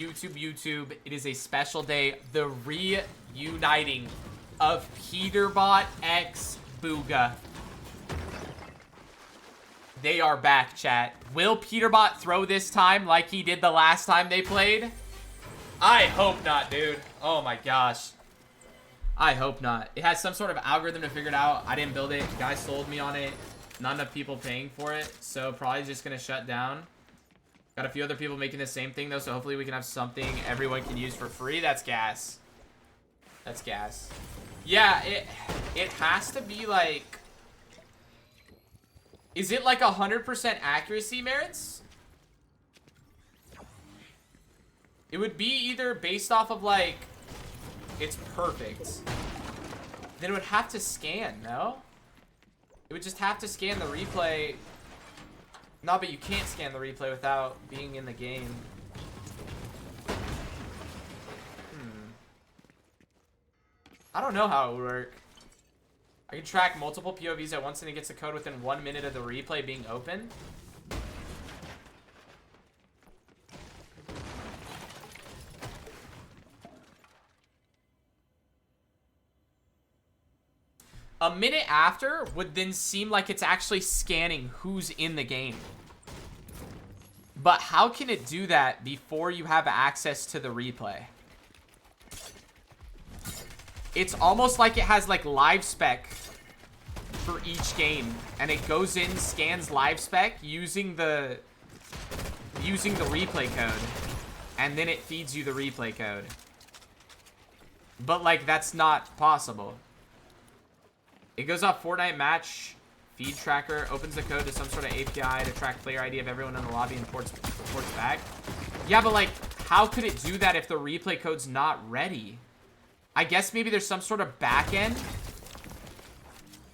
YouTube, it is a special day. The reuniting of Peterbot x Bugha. They are back, chat. Will Peterbot throw this time like he did the last time they played? I hope not, dude. Oh my gosh. I hope not. It has some sort of algorithm to figure it out. I didn't build it. Guys sold me on it. Not enough people paying for it. So probably just going to shut down. Got a few other people making the same thing, though. So hopefully we can have something everyone can use for free. That's gas. That's gas. Yeah, it has to be like... Is it like 100% accuracy merits? It would be either based off of like... It's perfect. Then it would have to scan, no? It would just have to scan the replay. No, but you can't scan the replay without being in the game. I don't know how it would work. I can track multiple POVs at once and it gets a code within 1 minute of the replay being open. A minute after would then seem like it's actually scanning who's in the game. But how can it do that before you have access to the replay? It's almost like it has like live spec for each game. And it goes in, scans live spec using the replay code. And then it feeds you the replay code. But like that's not possible. It goes off Fortnite match feed tracker, opens the code to some sort of API to track player ID of everyone in the lobby and reports back. Yeah, but like, how could it do that if the replay code's not ready? I guess maybe there's some sort of backend.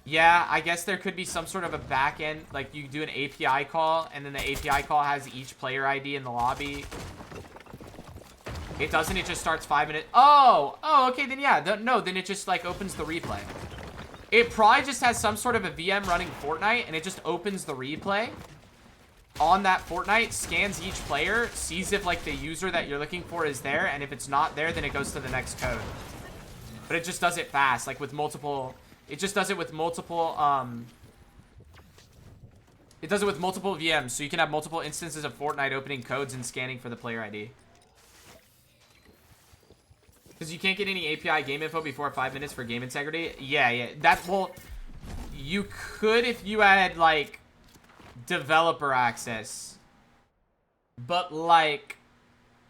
Yeah, I guess there could be some sort of a backend. Like you do an API call and then the API call has each player ID in the lobby. It doesn't, it just starts 5 minutes. Oh, okay, then yeah. No, then it just like opens the replay. It probably just has some sort of a VM running Fortnite, and it just opens the replay on that Fortnite, scans each player, sees if, like, the user that you're looking for is there, and if it's not there, then it goes to the next code. But it just does it fast, like, with multiple... It just does it with multiple, It does it with multiple VMs, so you can have multiple instances of Fortnite opening codes and scanning for the player ID. Because you can't get any API game info before 5 minutes for game integrity. Yeah. Well, you could if you had, like, developer access. But, like,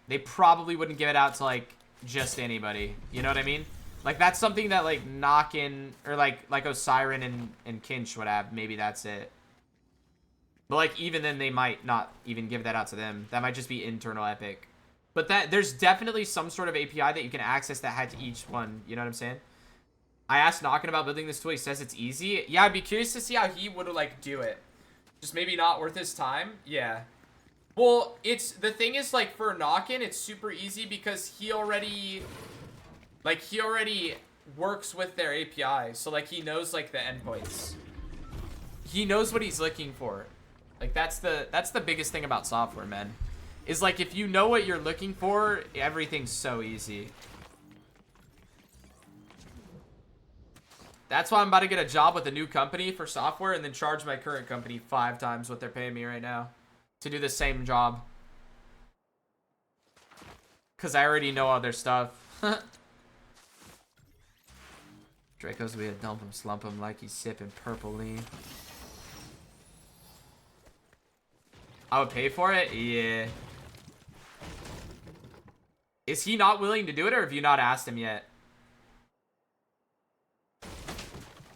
they probably wouldn't give it out to, like, just anybody. You know what I mean? Like, that's something that, like, Knockin' or, like Osiren and Kinch would have. Maybe that's it. But, like, even then, they might not even give that out to them. That might just be internal Epic. But there's definitely some sort of API that you can access that had to each one. You know what I'm saying? I asked Knockin' about building this tool. He says it's easy. Yeah, I'd be curious to see how he would, like, do it. Just maybe not worth his time. Yeah. Well, the thing is, like, for Knockin', it's super easy because he already works with their API. So, like, he knows, like, the endpoints. He knows what he's looking for. Like, that's the biggest thing about software, man. Is like, if you know what you're looking for, everything's so easy. That's why I'm about to get a job with a new company for software and then charge my current company 5 times what they're paying me right now to do the same job. Because I already know all their stuff. Draco's we had dump him, slump him like he's sipping purple lean. I would pay for it? Yeah. Is he not willing to do it, or have you not asked him yet?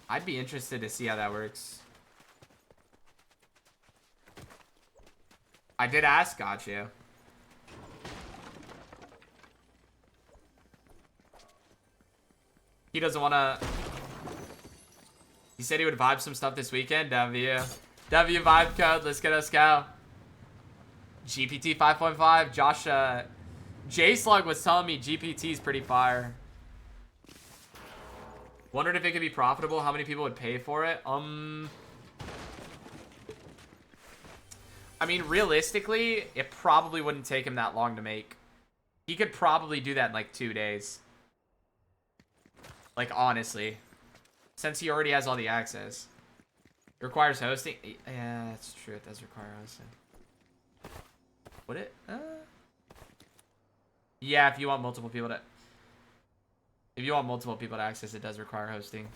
I'd be interested to see how that works. I did ask, got you. He doesn't want to... He said he would vibe some stuff this weekend. W vibe code. Let's get us go. GPT 5.5. Josh, J-Slug was telling me GPT is pretty fire. Wondered if it could be profitable. How many people would pay for it? I mean, realistically, it probably wouldn't take him that long to make. He could probably do that in like 2 days. Like, honestly. Since he already has all the access. It requires hosting. Yeah, that's true. It does require hosting. Would it? Yeah, if you want multiple people to... If you want multiple people to access, it does require hosting.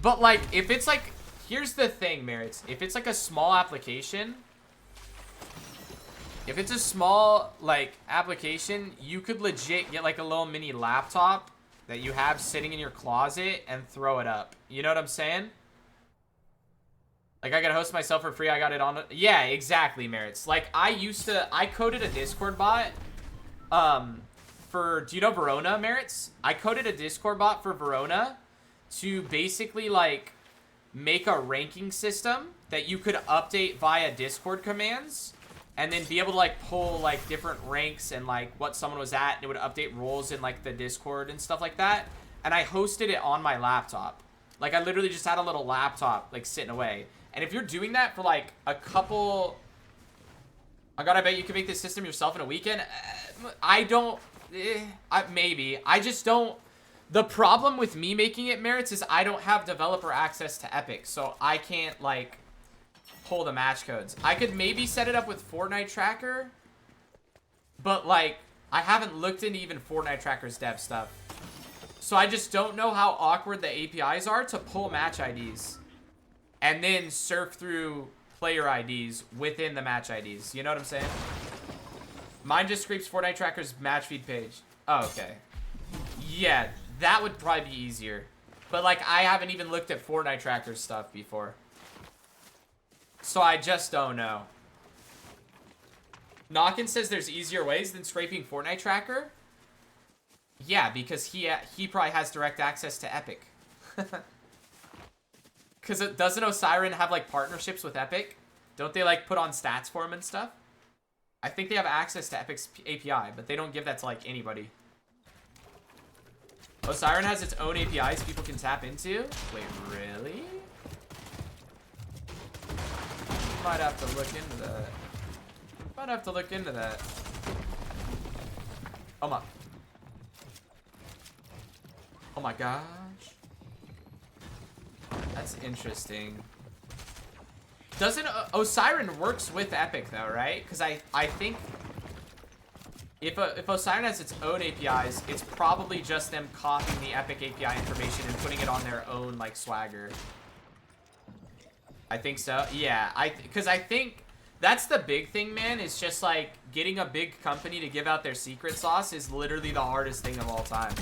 But, like, if it's like... Here's the thing, Merits. If it's like a small application... If it's a small, like, application, you could legit get, like, a little mini laptop that you have sitting in your closet and throw it up. You know what I'm saying? Like, I gotta host myself for free. I got it on... Yeah, exactly, Merits. Like, I coded a Discord bot, for... Do you know Verona, Merits? I coded a Discord bot for Verona to basically, like, make a ranking system that you could update via Discord commands and then be able to, like, pull, like, different ranks and, like, what someone was at, and it would update roles in, like, the Discord and stuff like that. And I hosted it on my laptop. Like, I literally just had a little laptop, like, sitting away. And if you're doing that for, like, a couple... Oh, God, I bet you can make this system yourself in a weekend. I don't... maybe. I just don't... The problem with me making it, Merits, is I don't have developer access to Epic. So I can't, like, pull the match codes. I could maybe set it up with Fortnite Tracker. But, like, I haven't looked into even Fortnite Tracker's dev stuff. So I just don't know how awkward the APIs are to pull match IDs. And then surf through player IDs within the match IDs. You know what I'm saying? Mine just scrapes Fortnite Tracker's match feed page. Oh, okay. Yeah, that would probably be easier. But, like, I haven't even looked at Fortnite Tracker's stuff before. So I just don't know. Knockin says there's easier ways than scraping Fortnite Tracker. Yeah, because he probably has direct access to Epic. Because doesn't Osiren have, like, partnerships with Epic? Don't they, like, put on stats for him and stuff? I think they have access to Epic's API, but they don't give that to, like, anybody. Osiren has its own APIs people can tap into? Wait, really? Might have to look into that. Might have to look into that. Oh my. Oh my gosh. That's interesting. Doesn't Osiren works with Epic though, right? Because I think if Osiren has its own APIs, it's probably just them copying the Epic API information and putting it on their own, like, swagger. I think so. Yeah, because I think that's the big thing, man. Is just like getting a big company to give out their secret sauce is literally the hardest thing of all time.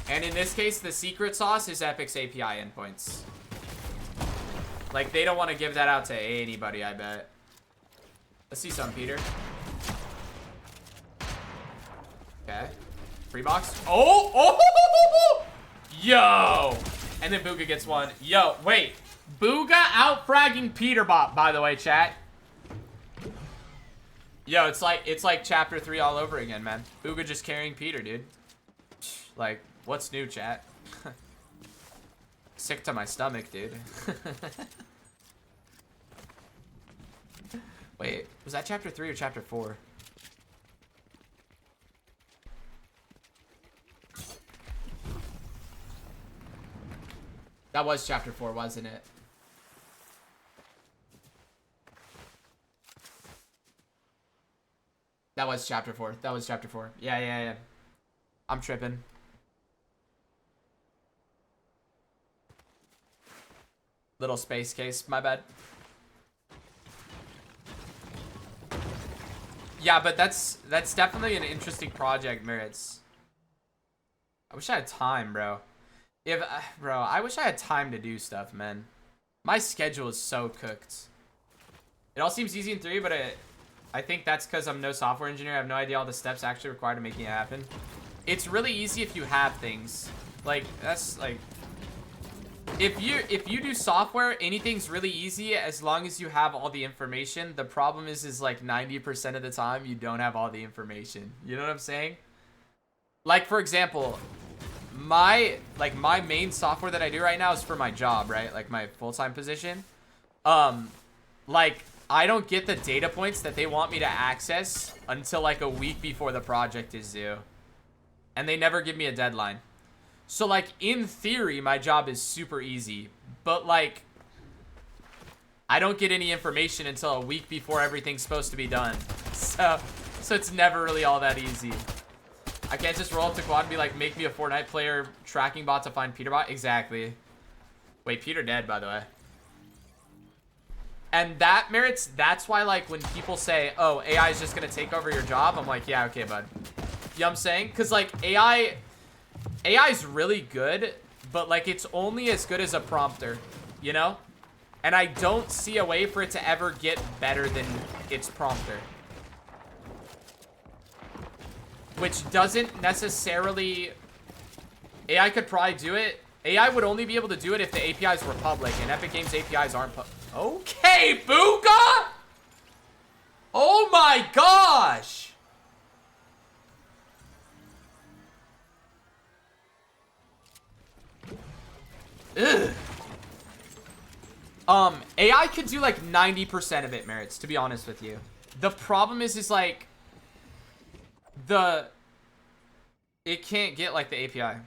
And in this case, the secret sauce is Epic's API endpoints. Like, they don't want to give that out to anybody, I bet. Let's see some, Peter. Okay. Free box. Oh! Oh! Yo! And then Bugha gets one. Yo, wait. Bugha out-fragging Peterbot, by the way, chat. Yo, it's like chapter 3 all over again, man. Bugha just carrying Peter, dude. Like, what's new, chat? Sick to my stomach, dude. Wait, was that chapter 3 or chapter 4? That was chapter 4, wasn't it? That was chapter 4. That was chapter 4. Yeah. I'm tripping. Little space case, my bad. Yeah, but that's definitely an interesting project, Merits. I wish I had time, bro. Bro, I wish I had time to do stuff, man. My schedule is so cooked. It all seems easy in 3, but I think that's because I'm no software engineer. I have no idea all the steps actually required to making it happen. It's really easy if you have things. Like, that's like... If you do software, anything's really easy as long as you have all the information. The problem is like 90% of the time you don't have all the information. You know what I'm saying? Like, for example, my main software that I do right now is for my job, right? Like my full-time position. Like I don't get the data points that they want me to access until like a week before the project is due. And they never give me a deadline. So like in theory, my job is super easy. But like, I don't get any information until a week before everything's supposed to be done. So it's never really all that easy. I can't just roll up to quad and be like, make me a Fortnite player tracking bot to find Peterbot. Exactly. Wait, Peter dead, by the way. And that merits, that's why, like, when people say, oh, AI is just going to take over your job, I'm like, yeah, okay, bud. You know what I'm saying? Because, like, AI is really good, but, like, it's only as good as a prompter, you know? And I don't see a way for it to ever get better than its prompter. Which doesn't necessarily... AI could probably do it. AI would only be able to do it if the APIs were public, and Epic Games APIs aren't public. Okay, Bugha! Oh my gosh! Ugh. AI could do like 90% of it, merits, to be honest with you. The problem is like it can't get like the API.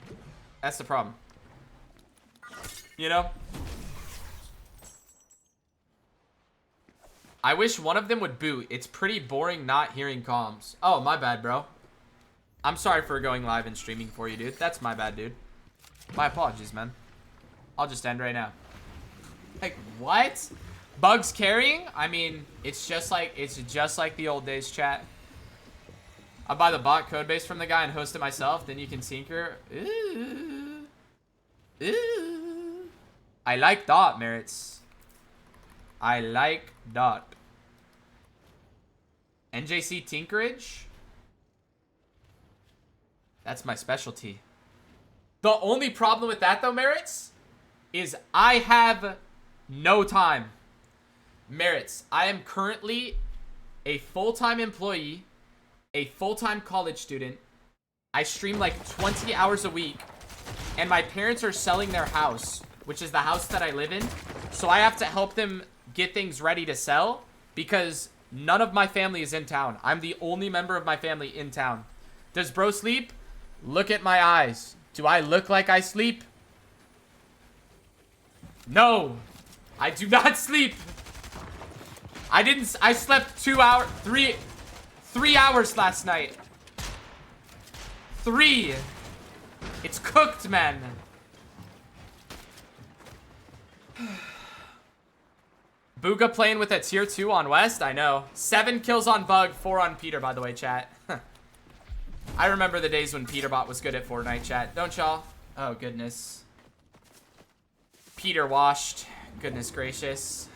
That's the problem. You know? I wish one of them would boot. It's pretty boring not hearing comms. Oh, my bad, bro. I'm sorry for going live and streaming for you, dude. That's my bad, dude. My apologies, man. I'll just end right now. Like, what? Bugs carrying? I mean, it's just like the old days, chat. I'll buy the bot code base from the guy and host it myself. Then you can tinker. Ooh. Ooh. I like that, merits. I like that. NJC Tinkerage? That's my specialty. The only problem with that, though, merits, is I have no time. Merits, I am currently a full-time employee, a full-time college student. I stream like 20 hours a week, and my parents are selling their house, which is the house that I live in. So I have to help them get things ready to sell because none of my family is in town. I'm the only member of my family in town. Does bro sleep? Look at my eyes. Do I look like I sleep? No, I do not sleep. I slept 3 hours last night. 3. It's cooked, man. Bugha playing with a tier 2 on West? I know. 7 kills on Bug, 4 on Peter, by the way, chat. I remember the days when Peterbot was good at Fortnite, chat. Don't y'all? Oh, goodness. Peter washed. Goodness gracious.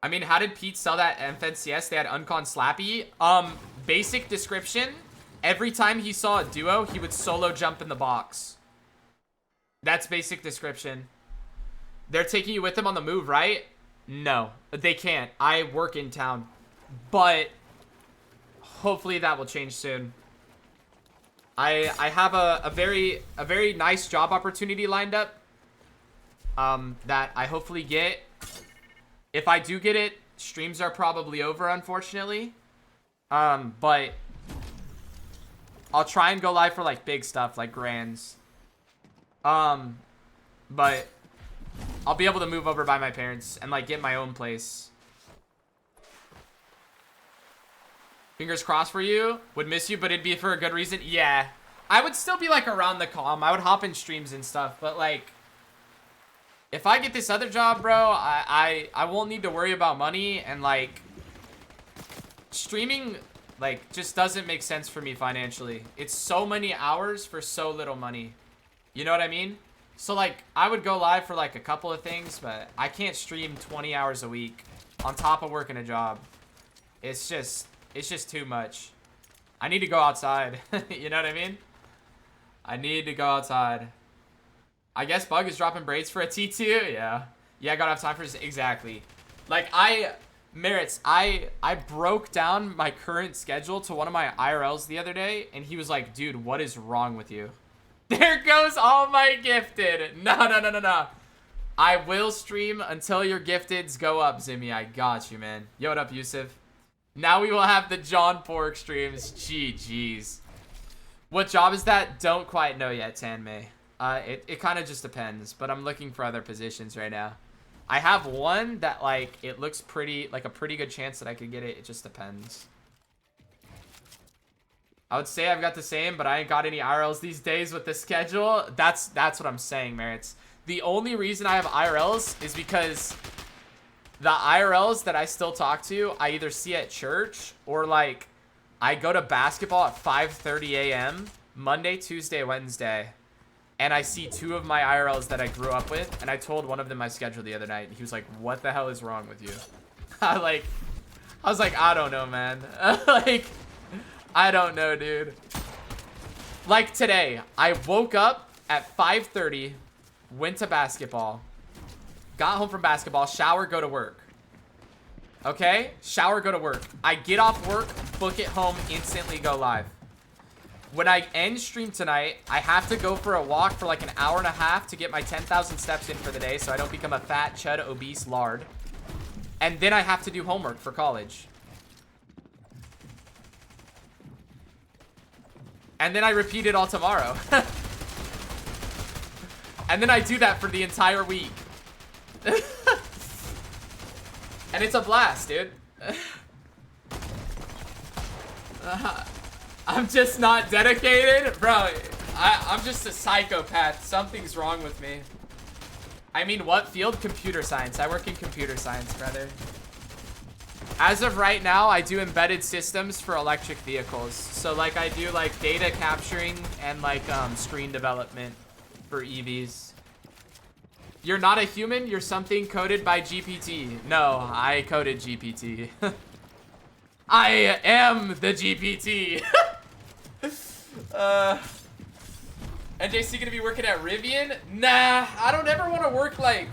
I mean, how did Pete sell that FNCS? They had Uncon Slappy. Basic description. Every time he saw a duo, he would solo jump in the box. That's basic description. They're taking you with them on the move, right? No, they can't. I work in town. But hopefully that will change soon. I have a very nice job opportunity lined up. That I hopefully get. If I do get it, streams are probably over, unfortunately. But I'll try and go live for like big stuff, like grands. But I'll be able to move over by my parents and like get my own place. Fingers crossed for you. Would miss you, but it'd be for a good reason. Yeah, I would still be like around the comm. I would hop in streams and stuff, but like, if I get this other job, bro, I won't need to worry about money, and like streaming like just doesn't make sense for me financially. It's so many hours for so little money. You know what I mean? So like I would go live for like a couple of things, but I can't stream 20 hours a week on top of working a job. It's just too much. I need to go outside. You know what I mean? I need to go outside. I guess Bug is dropping braids for a T2. Yeah. Yeah, I gotta have time for this. Exactly. Like, Merits, I broke down my current schedule to one of my IRLs the other day, and he was like, dude, what is wrong with you? There goes all my gifted. No. I will stream until your gifteds go up, Zimmy. I got you, man. Yo, what up, Yusuf? Now we will have the John Pork streams. GG's. What job is that? Don't quite know yet, Tanmay. It kind of just depends, but I'm looking for other positions right now. I have one that, like, it looks pretty, like a pretty good chance that I could get it. It just depends. I would say I've got the same, but I ain't got any IRLs these days with the schedule. That's what I'm saying, Merits. The only reason I have IRLs is because the IRLs that I still talk to, I either see at church or, like, I go to basketball at 5:30 a.m. Monday, Tuesday, Wednesday. And I see two of my IRLs that I grew up with. And I told one of them my schedule the other night. And he was like, what the hell is wrong with you? I was like, I don't know, man. Like, I don't know, dude. Like today, I woke up at 5:30, went to basketball, got home from basketball, shower, go to work. Okay? Shower, go to work. I get off work, book it home, instantly go live. When I end stream tonight, I have to go for a walk for like an hour and a half to get my 10,000 steps in for the day so I don't become a fat, chud, obese lard. And then I have to do homework for college. And then I repeat it all tomorrow. And then I do that for the entire week. And it's a blast, dude. I'm just not dedicated. Bro, I'm just a psychopath. Something's wrong with me. I mean, what field? Computer science. I work in computer science, brother. As of right now, I do embedded systems for electric vehicles. So, like, I do, like, data capturing and, like, screen development for EVs. You're not a human? You're something coded by GPT. No, I coded GPT. I am the GPT. NJC gonna be working at Rivian? Nah, I don't ever want to work, like,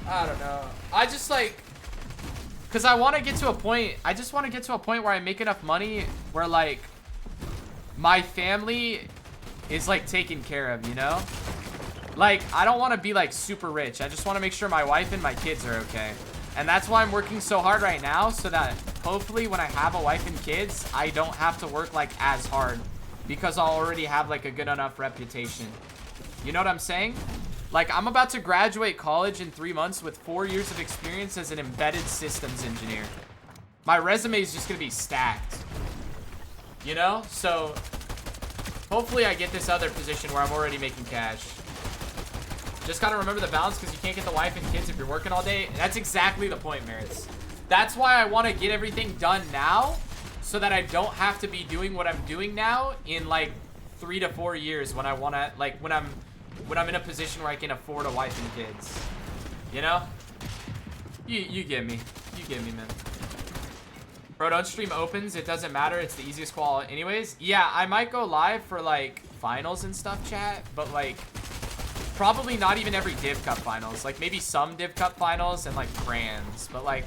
I don't know. I just, like... Because I want to get to a point, I just want to get to a point where I make enough money where, like, my family is, like, taken care of, you know? Like, I don't want to be, like, super rich. I just want to make sure my wife and my kids are okay. And that's why I'm working so hard right now, so that hopefully when I have a wife and kids, I don't have to work, like, as hard. Because I'll already have, like, a good enough reputation. You know what I'm saying? Like, I'm about to graduate college in 3 months with 4 years of experience as an embedded systems engineer. My resume is just going to be stacked. You know? So, hopefully I get this other position where I'm already making cash. Just got to remember the balance because you can't get the wife and kids if you're working all day. That's exactly the point, Merits. That's why I want to get everything done now so that I don't have to be doing what I'm doing now in, like, 3 to 4 years when I want to, like, when I'm in a position where I can afford a wife and kids. You know? You get me. You get me, man. Bro, don't stream opens. It doesn't matter. It's the easiest qual anyways. Yeah, I might go live for, like, finals and stuff, chat. But, like, probably not even every Div Cup finals. Like, maybe some Div Cup finals and, like, grands. But, like,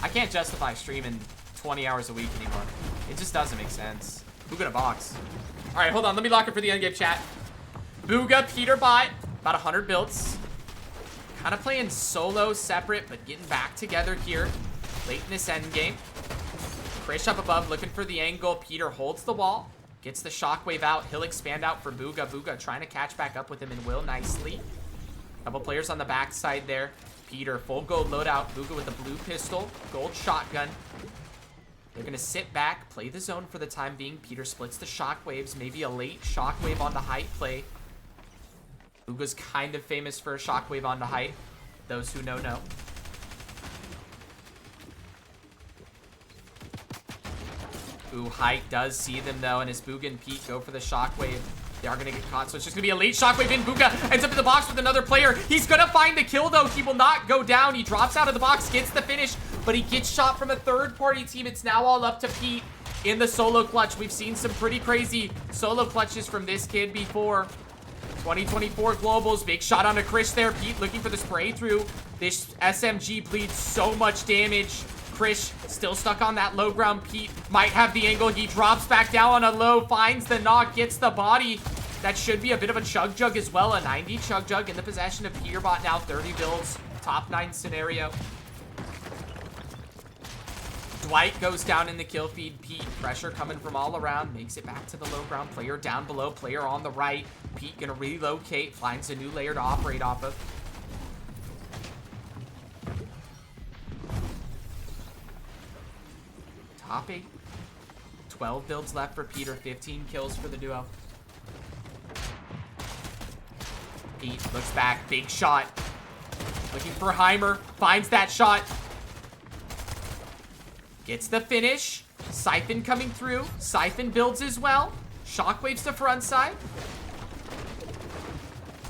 I can't justify streaming 20 hours a week anymore. It just doesn't make sense. Who got a box? All right, hold on. Let me lock it for the endgame, chat. Bugha, Peterbot, about 100 builds. Kind of playing solo, separate, but getting back together here late in this endgame. Krish up above, looking for the angle. Peter holds the wall, gets the shockwave out. He'll expand out for Bugha. Bugha trying to catch back up with him and will nicely. Couple players on the backside there. Peter, full gold loadout. Bugha with a blue pistol, gold shotgun. They're going to sit back, play the zone for the time being. Peter splits the shockwaves, maybe a late shockwave on the height play. Bugha's kind of famous for a shockwave onto height. Those who know, know. Ooh, height does see them, though, and as Bugha and Pete go for the shockwave, they are going to get caught, so it's just going to be a late shockwave in. Bugha ends up in the box with another player. He's going to find the kill, though. He will not go down. He drops out of the box, gets the finish, but he gets shot from a third-party team. It's now all up to Pete in the solo clutch. We've seen some pretty crazy solo clutches from this kid before. 2024 Globals, big shot onto Krish there. Pete looking for the spray through. This SMG bleeds so much damage. Krish still stuck on that low ground. Pete might have the angle. He drops back down on a low, finds the knock, gets the body. That should be a bit of a chug jug as well. A 90 chug jug in the possession of Peterbot now. 30 builds. Top 9 scenario. Dwight goes down in the kill feed. Pete, pressure coming from all around. Makes it back to the low ground. Player down below. Player on the right. Pete gonna relocate. Finds a new layer to operate off of. Top 8. 12 builds left for Peter. 15 kills for the duo. Pete looks back. Big shot. Looking for Heimer. Finds that shot. Gets the finish. Siphon coming through. Siphon builds as well. Shockwaves to front side.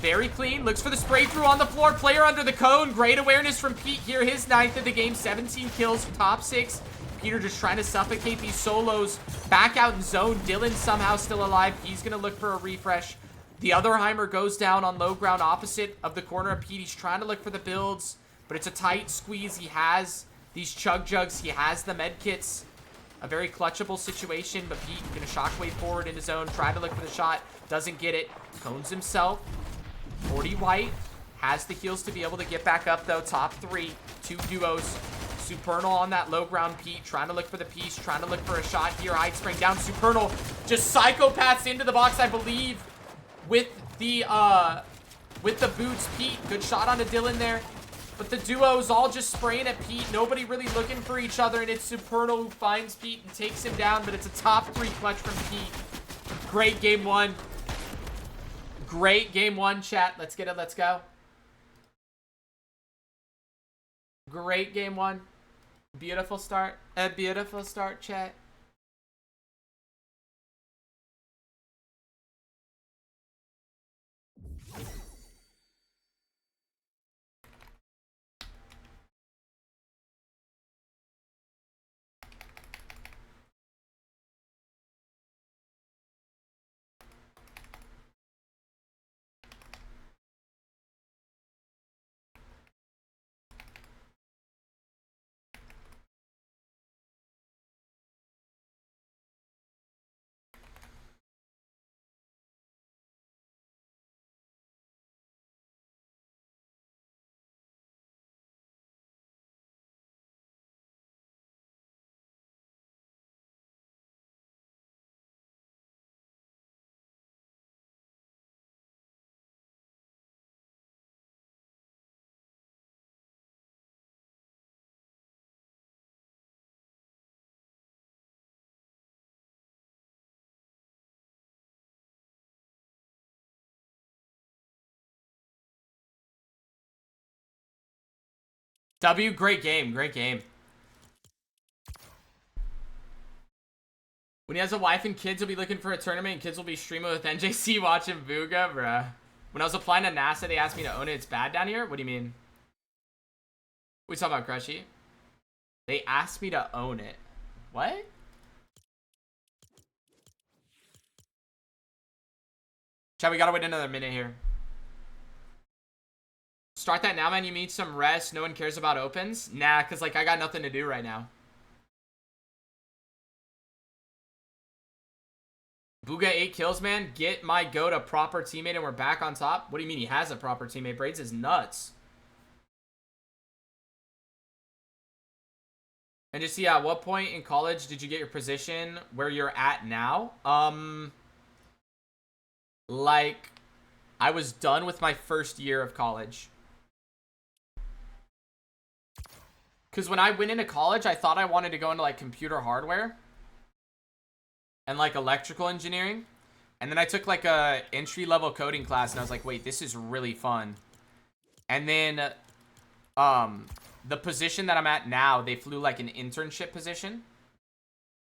Very clean. Looks for the spray through on the floor. Player under the cone. Great awareness from Pete here. His 9th of the game. 17 kills. Top 6. Peter just trying to suffocate these solos. Back out in zone. Dylan somehow still alive. He's going to look for a refresh. The other Heimer goes down on low ground opposite of the corner of Pete. He's trying to look for the builds, but it's a tight squeeze. He has these chug jugs. He has the med kits. A very clutchable situation, but Pete going to shockwave forward into zone. Try to look for the shot. Doesn't get it. Cones himself. 40 white. Has the heals to be able to get back up, though. Top 3. 2 duos. Supernal on that low ground. Pete trying to look for the piece. Trying to look for a shot here. I'd spring down. Supernal just psychopaths into the box, I believe. With the boots, Pete. Good shot on a Dylan there. But the duo's all just spraying at Pete. Nobody really looking for each other. And it's Supernal who finds Pete and takes him down. But it's a top 3 clutch from Pete. Great game 1. Great game 1, chat. Let's get it. Let's go. Great game 1. Beautiful start. A beautiful start, chat. W, great game. Great game. When he has a wife and kids, he'll be looking for a tournament, and kids will be streaming with NJC watching Bugha, bruh. When I was applying to NASA, they asked me to own it. It's bad down here? What do you mean? What are we talking about, Crushy? They asked me to own it. What? Chat, we gotta wait another minute here. Start that now, man. You need some rest. No one cares about opens. Nah, because, like, I got nothing to do right now. Bugha 8 kills, man. Get my goat a proper teammate and we're back on top. What do you mean he has a proper teammate? Braids is nuts. And just see, at what point in college did you get your position where you're at now? Like, I was done with my first year of college. Because when I went into college, I thought I wanted to go into, like, computer hardware. And, like, electrical engineering. And then I took, like, a entry-level coding class. And I was like, wait, this is really fun. And then, the position that I'm at now, they flew, like, an internship position.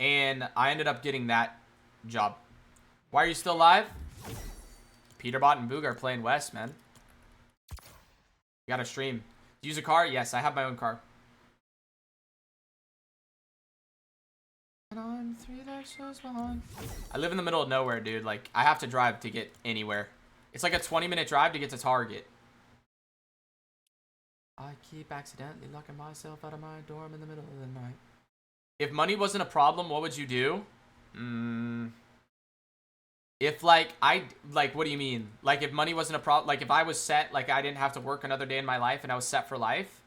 And I ended up getting that job. Why are you still live? Peterbot and Bugha are playing West, man. You gotta stream. Use a car? Yes, I have my own car. I live in the middle of nowhere, dude. Like, I have to drive to get anywhere. It's like a 20-minute drive to get to Target. I keep accidentally locking myself out of my dorm in the middle of the night. If money wasn't a problem, what would you do? If, like, like, what do you mean? Like, if money wasn't a problem, like, if I was set, like, I didn't have to work another day in my life and I was set for life,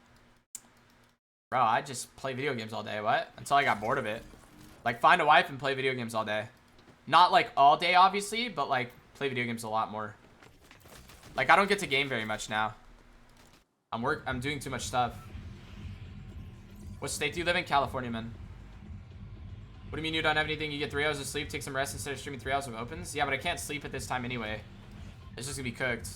bro, I'd just play video games all day. What? Until I got bored of it. Like, find a wife and play video games all day. Not, like, all day, obviously, but, like, play video games a lot more. Like, I don't get to game very much now. I'm doing too much stuff. What state do you live in? California, man. What do you mean you don't have anything? You get 3 hours of sleep, take some rest instead of streaming 3 hours of opens? Yeah, but I can't sleep at this time anyway. It's just gonna be cooked.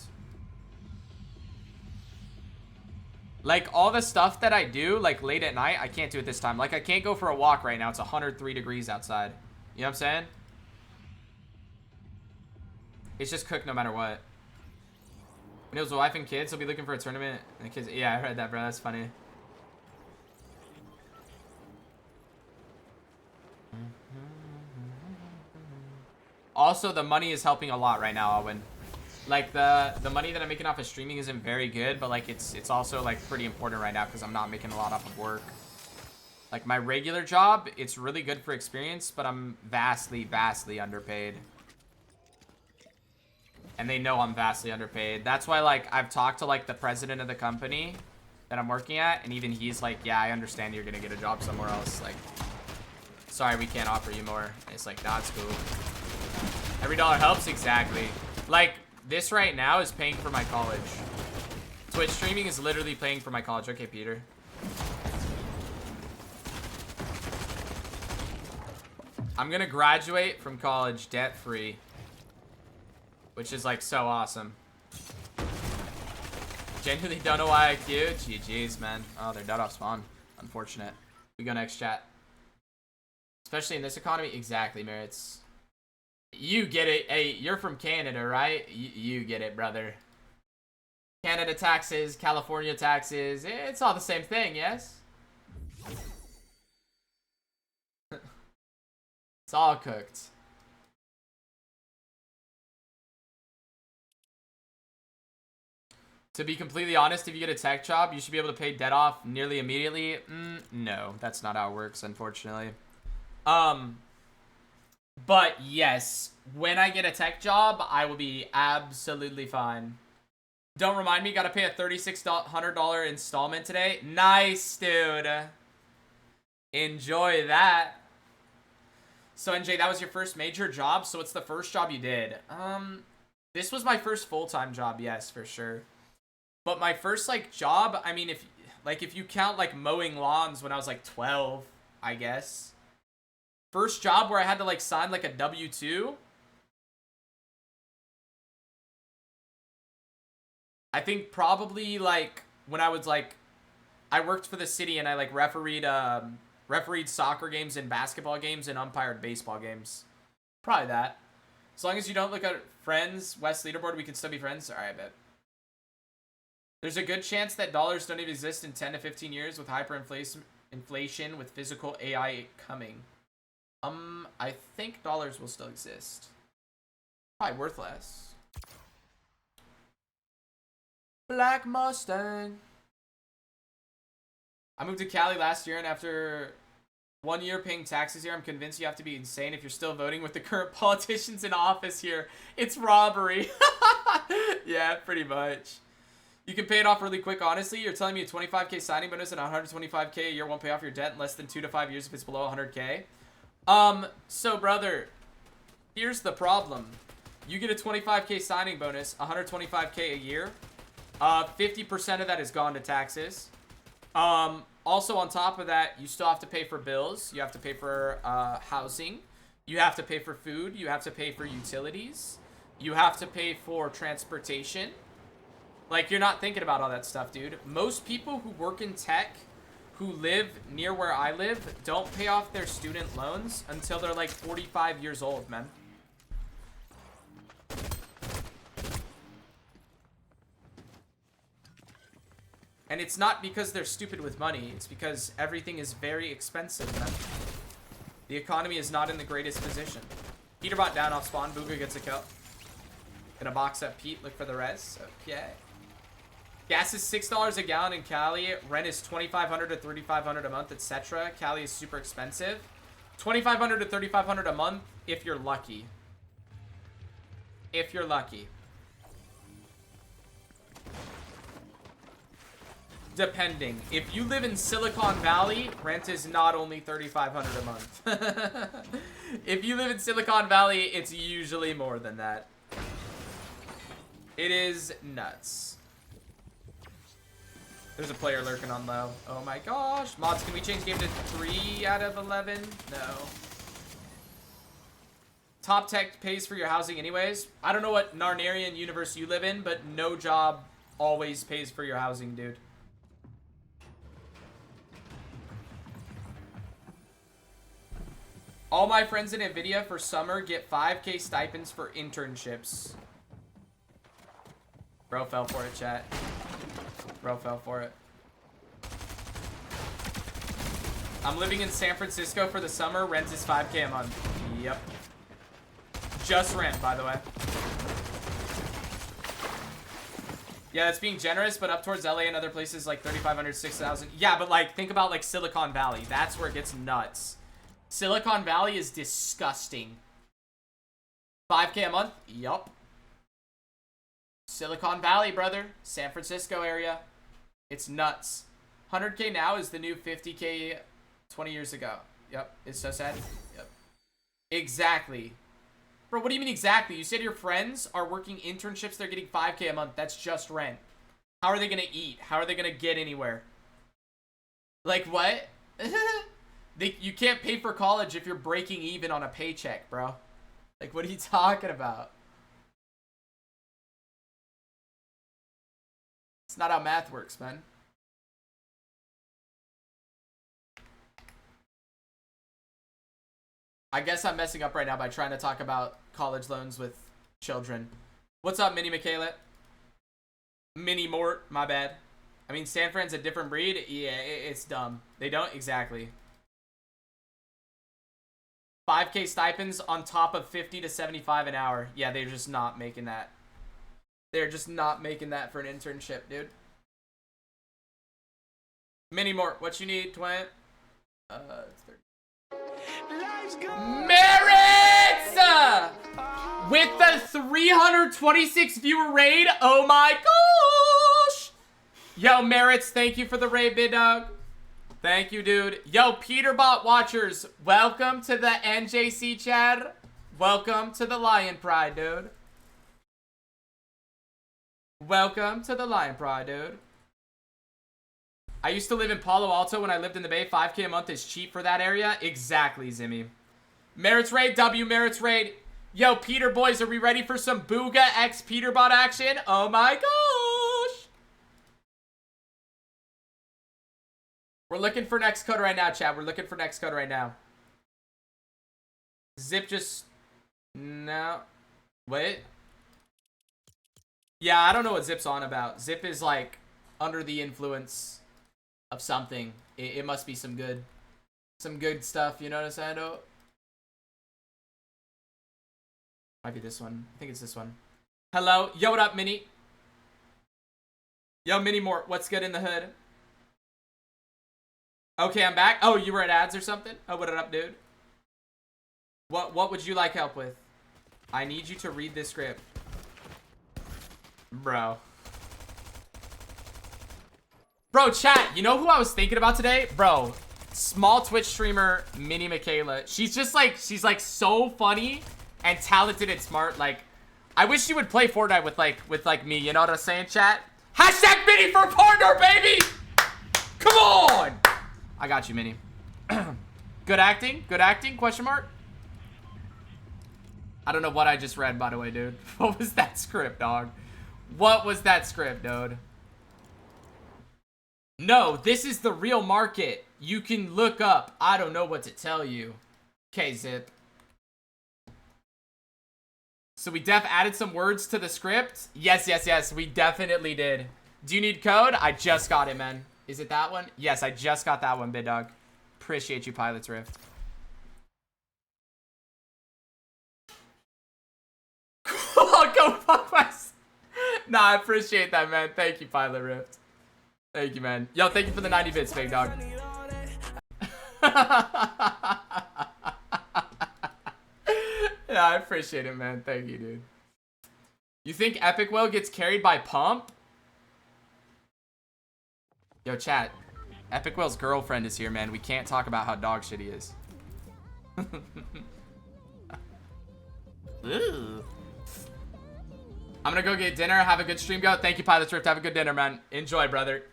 Like, all the stuff that I do, like, late at night, I can't do it this time. Like, I can't go for a walk right now. It's 103 degrees outside. You know what I'm saying? It's just cooked no matter what. When he was a wife and kids, he'll be looking for a tournament. And the kids, yeah, I heard that, bro. That's funny. Also, the money is helping a lot right now, Alwyn. Like, the money that I'm making off of streaming isn't very good, but, like, it's also, like, pretty important right now because I'm not making a lot off of work. Like, my regular job, it's really good for experience, but I'm vastly, vastly underpaid. And they know I'm vastly underpaid. That's why, like, I've talked to, like, the president of the company that I'm working at, and even he's like, yeah, I understand you're gonna get a job somewhere else. Like, sorry, we can't offer you more. And it's like, that's cool. Every dollar helps, exactly. Like, this right now is paying for my college. Twitch streaming is literally paying for my college. Okay, Peter. I'm gonna graduate from college debt-free. Which is, like, so awesome. Genuinely don't know why I queued. GG's, man. Oh, they're dead off spawn. Unfortunate. We go next, chat. Especially in this economy. Exactly, Merits. You get it. Hey, you're from Canada, right? You get it, brother. Canada taxes, California taxes. It's all the same thing, yes? It's all cooked. To be completely honest, if you get a tech job, you should be able to pay debt off nearly immediately. No, that's not how it works, unfortunately. But yes, when I get a tech job, I will be absolutely fine. Don't remind me, gotta pay a $3,600 installment today. Nice, dude. Enjoy that. So, NJ, that was your first major job? So what's the first job you did? This was my first full-time job, yes, for sure. But my first, like, job, I mean, if you count, like, mowing lawns when I was, like, 12, I guess. First job where I had to, like, sign, like, a W-2. I think probably, like, when I was, like, I worked for the city and I, like, refereed soccer games and basketball games and umpired baseball games. Probably that. As long as you don't look at friends, West leaderboard, we can still be friends. All right, I bet. There's a good chance that dollars don't even exist in 10 to 15 years with hyperinflation with physical AI coming. I think dollars will still exist. Probably worth less. Black Mustang. I moved to Cali last year, and after 1 year paying taxes here, I'm convinced you have to be insane if you're still voting with the current politicians in office here. It's robbery. Yeah, pretty much. You can pay it off really quick, honestly. You're telling me a 25K signing bonus and 125K a year won't pay off your debt in less than 2 to 5 years if it's below 100K? So, brother, here's the problem. You get a 25K signing bonus, 125K a year. 50% of that is gone to taxes. Also, on top of that, you still have to pay for bills. You have to pay for housing. You have to pay for food. You have to pay for utilities. You have to pay for transportation. Like, you're not thinking about all that stuff, dude. Most people who work in tech, who live near where I live, don't pay off their student loans until they're, like, 45 years old, man. And it's not because they're stupid with money. It's because everything is very expensive, man. The economy is not in the greatest position. Peterbot down off spawn. Bugha gets a kill. Gonna box up Pete. Look for the res. Okay. Gas is $6 a gallon in Cali. Rent is $2,500 to $3,500 a month, etc. Cali is super expensive. $2,500 to $3,500 a month if you're lucky. if you're lucky. Depending. If you live in Silicon Valley, rent is not only $3,500 a month. If you live in Silicon Valley, it's usually more than that. It is nuts. There's a player lurking on low. Oh my gosh. Mods, can we change game to 3 out of 11? No. Top tech pays for your housing anyways. I don't know what Narnarian universe you live in, but no job always pays for your housing, dude. All my friends in NVIDIA for summer get 5K stipends for internships. Bro fell for it, chat. Bro fell for it. I'm living in San Francisco for the summer. Rent is 5K a month. Yep. Just rent, by the way. Yeah, that's being generous, but up towards LA and other places like 3,500, 6,000. Yeah, but like, think about like Silicon Valley. That's where it gets nuts. Silicon Valley is disgusting. 5K a month? Yup. Silicon Valley, brother. San Francisco area. It's nuts. 100K now is the new 50K 20 years ago. Yep. It's so sad. Yep. Exactly. Bro, what do you mean exactly? You said your friends are working internships. They're getting 5K a month. That's just rent. How are they going to eat? How are they going to get anywhere? Like, what? You can't pay for college if you're breaking even on a paycheck, bro. Like, what are you talking about? It's not how math works, man. I guess I'm messing up right now by trying to talk about college loans with children. What's up, Mini Michaela? Mini Mort, my bad. I mean, San Fran's a different breed. Yeah, it's dumb. They don't exactly. 5K stipends on top of 50 to 75 an hour. Yeah, they're just not making that. They're just not making that for an internship, dude. Mini Mort, what you need, Twent? It's 30. Merits! With the 326 viewer raid. Oh my gosh! Yo, Merits, thank you for the raid, big dog. Thank you, dude. Yo, Peterbot watchers, welcome to the NJC chat. Welcome to the Lion Pride, dude. Welcome to the Lion Pride, dude. I used to live in Palo Alto when I lived in the Bay. 5K a month is cheap for that area. Exactly, Zimmy. Merits raid, W Merits raid. Yo, Peter boys, are we ready for some Bugha x Peterbot action? Oh my gosh. We're looking for next code right now, chat. We're looking for next code right now. Zip just... No. Wait. Yeah, I don't know what Zip's on about. Zip is like under the influence of something. It must be some good stuff, you know what I'm saying? Oh. Might be this one. I think it's this one. Hello. Yo, what up, Mini? Yo, Mini Mort, what's good in the hood? Okay, I'm back. Oh, you were at ads or something? Oh, what up, dude? What would you like help with? I need you to read this script. Bro, chat, you know who I was thinking about today? Bro, small Twitch streamer, Mini Michaela. She's like so funny and talented and smart. Like, I wish she would play Fortnite with like me, you know what I'm saying, chat? Hashtag Mini for partner, baby! Come on! I got you, Mini. Good acting? Good acting? Question mark? I don't know what I just read, by the way, dude. What was that script, dog? What was that script, dude? No, this is the real market. You can look up. I don't know what to tell you. Okay, Zip. So we added some words to the script. Yes, we definitely did. Do you need code? I just got it, man. Is it that one? Yes, I just got that one, big dog. Appreciate you, Pilot's Rift. Go fuck myself. Nah, I appreciate that, man. Thank you, Pilot Rift. Thank you, man. Yo, thank you for the 90 bits, big dog. Yeah, I appreciate it, man. Thank you, dude. You think Epic Will gets carried by Pump? Yo, chat. Epic Will's girlfriend is here, man. We can't talk about how dog shit he is. Ooh. I'm gonna go get dinner. Have a good stream, go. Thank you, Pilot Rift. Have a good dinner, man. Enjoy, brother.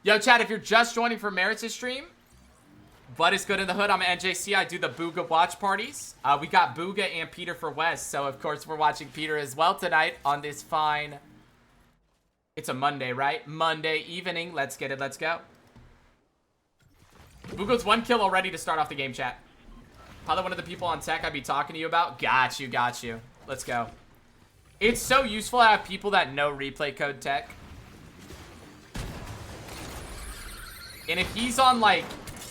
Yo, chat, if you're just joining for Merit's stream, Bud is good in the hood. I'm NJC. I do the Bugha watch parties. We got Bugha and Peter for West. So, of course, we're watching Peter as well tonight on this fine... It's a Monday, right? Monday evening. Let's get it. Let's go. Bugha's 1 kill already to start off the game, chat. Probably one of the people on tech I'd be talking to you about. Got you, got you. Let's go. It's so useful to have people that know replay code tech. And if he's on, like,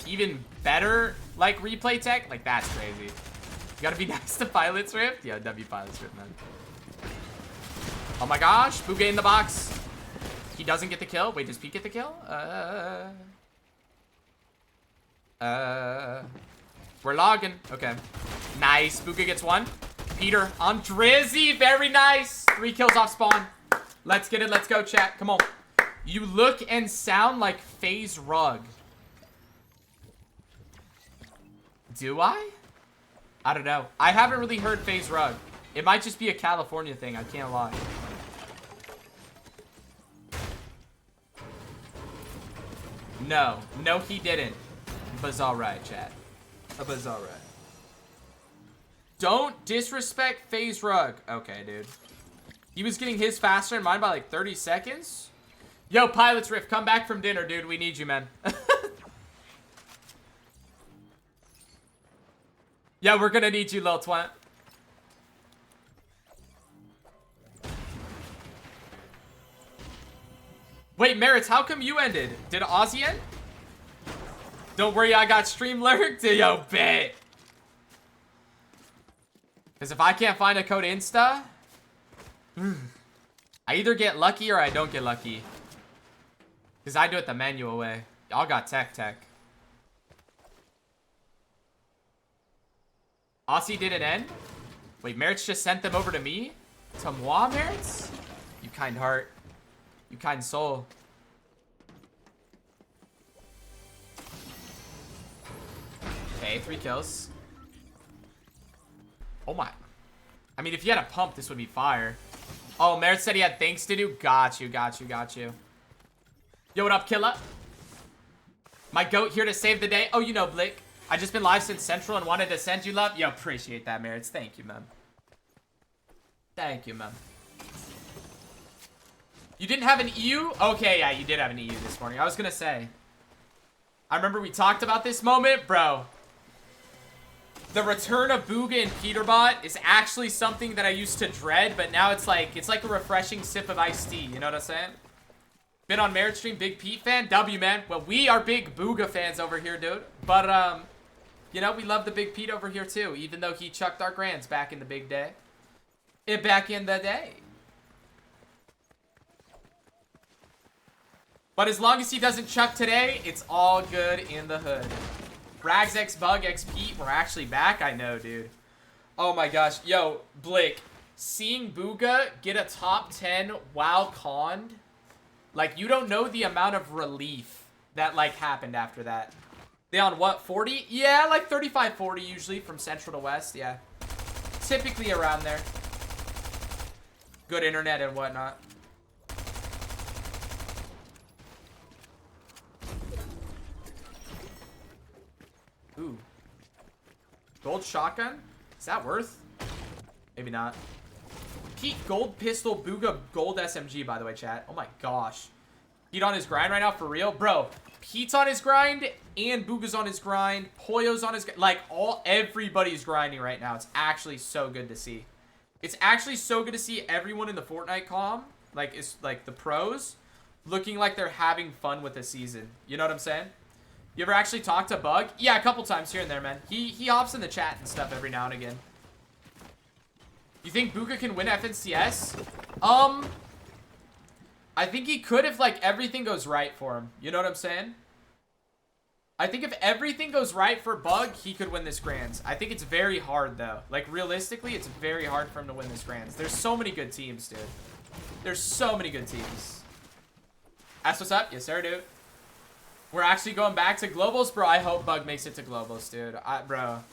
even better, like, replay tech, like, that's crazy. You gotta be nice to Pilot's Rift. Yeah, W Pilot's Rift, man. Oh my gosh, Bugha in the box. He doesn't get the kill. Wait, does Pete get the kill? We're logging. Okay. Nice. Bugha gets 1. Peter on Drizzy. Very nice. 3 kills off spawn. Let's get it. Let's go, chat. Come on. You look and sound like FaZe Rug. Do I? I don't know. I haven't really heard FaZe Rug. It might just be a California thing. I can't lie. No. No, he didn't. Buzz alright, chat. A buzz alright. Don't disrespect FaZe Rug. Okay, dude. He was getting his faster than mine by like 30 seconds. Yo, Pilot's Rift, come back from dinner, dude. We need you, man. Yeah, we're gonna need you, lil twat. Wait, Merits, how come you ended? Did Aussie end? Don't worry, I got stream lurked. Yo, bet. Because if I can't find a code Insta, I either get lucky or I don't get lucky. Because I do it the manual way. Y'all got tech. Aussie didn't end? Wait, Merits just sent them over to me? To moi, Merits? You kind heart. You kind soul. Okay, 3 kills. Oh my. I mean, if you had a pump, this would be fire. Oh, Merritt said he had things to do. Got you. Yo, what up, killer? My goat here to save the day. Oh, you know, Blick. I just been live since Central and wanted to send you love. Yo, appreciate that, Merritt. Thank you, man. Thank you, man. You didn't have an EU? Okay, yeah, you did have an EU this morning. I was gonna say. I remember we talked about this moment. Bro. The return of Bugha and Peterbot is actually something that I used to dread, but now it's like a refreshing sip of iced tea. You know what I'm saying? Been on Merit Stream, big Pete fan. W, man. Well, we are big Bugha fans over here, dude. But, you know, we love the big Pete over here, too, even though he chucked our grands back in the big day. Back in the day. But as long as he doesn't chuck today, it's all good in the hood. Rags X Bug X Pete, we're actually back. I know, dude. Oh my gosh. Yo, Blake, seeing Bugha get a top 10 while conned, like, you don't know the amount of relief that, like, happened after that. They on what, 40? Yeah, like 35, 40 usually from Central to West, yeah. Typically around there. Good internet and whatnot. Ooh. Gold shotgun? Is that worth? Maybe not. Pete gold pistol, Bugha gold SMG, by the way, chat. Oh my gosh. Pete on his grind right now, for real? Bro, Pete's on his grind, and Bugha's on his grind. Poyo's on his... Like, everybody's grinding right now. It's actually so good to see. It's actually so good to see everyone in the Fortnite comm, like, it's like the pros, looking like they're having fun with the season. You know what I'm saying? You ever actually talk to Bug? Yeah, a couple times here and there, man. He hops in the chat and stuff every now and again. You think Bugha can win FNCS? I think he could if, like, everything goes right for him. You know what I'm saying? I think if everything goes right for Bug, he could win this Grands. I think it's very hard, though. Like, realistically, it's very hard for him to win this Grands. There's so many good teams, dude. There's so many good teams. Ask what's up? Yes, sir, dude. We're actually going back to Globals? Bro, I hope Bug makes it to Globals, dude. Bro.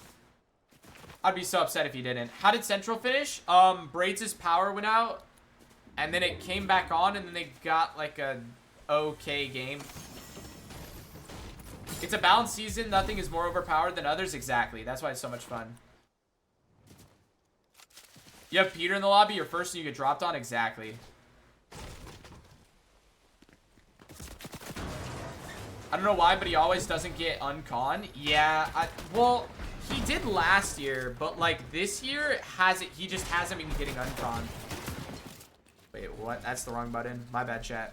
I'd be so upset if he didn't. How did Central finish? Braids' power went out. And then it came back on, and then they got, like, a okay game. It's a balanced season. Nothing is more overpowered than others. Exactly. That's why it's so much fun. You have Peter in the lobby. You're first and you get dropped on. Exactly. I don't know why, but he always doesn't get uncon. Yeah. Well, he did last year, but like this year, he just hasn't been getting uncon. Wait, what? That's the wrong button. My bad, chat.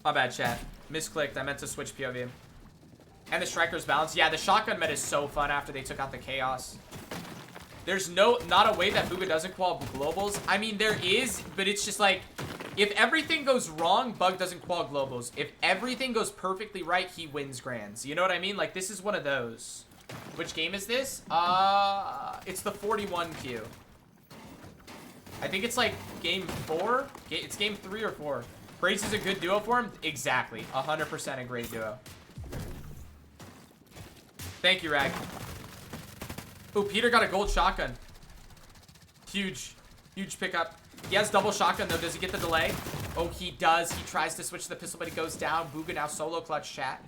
My bad, chat. Misclicked. I meant to switch POV. And the striker's balance. Yeah, the shotgun meta is so fun after they took out the chaos. There's not a way that Bugha doesn't qual globals. I mean, there is, but it's just like, if everything goes wrong, Bug doesn't qual globals. If everything goes perfectly right, he wins Grands. You know what I mean? Like, this is one of those. Which game is this? It's the 41 queue. I think it's like game 4. It's game 3 or 4. Brace is a good duo for him? Exactly. 100% a great duo. Thank you, Rag. Oh, Peter got a gold shotgun. Huge. Huge pickup. He has double shotgun, though. Does he get the delay? Oh, he does. He tries to switch the pistol, but it goes down. Bugha now solo clutch, chat.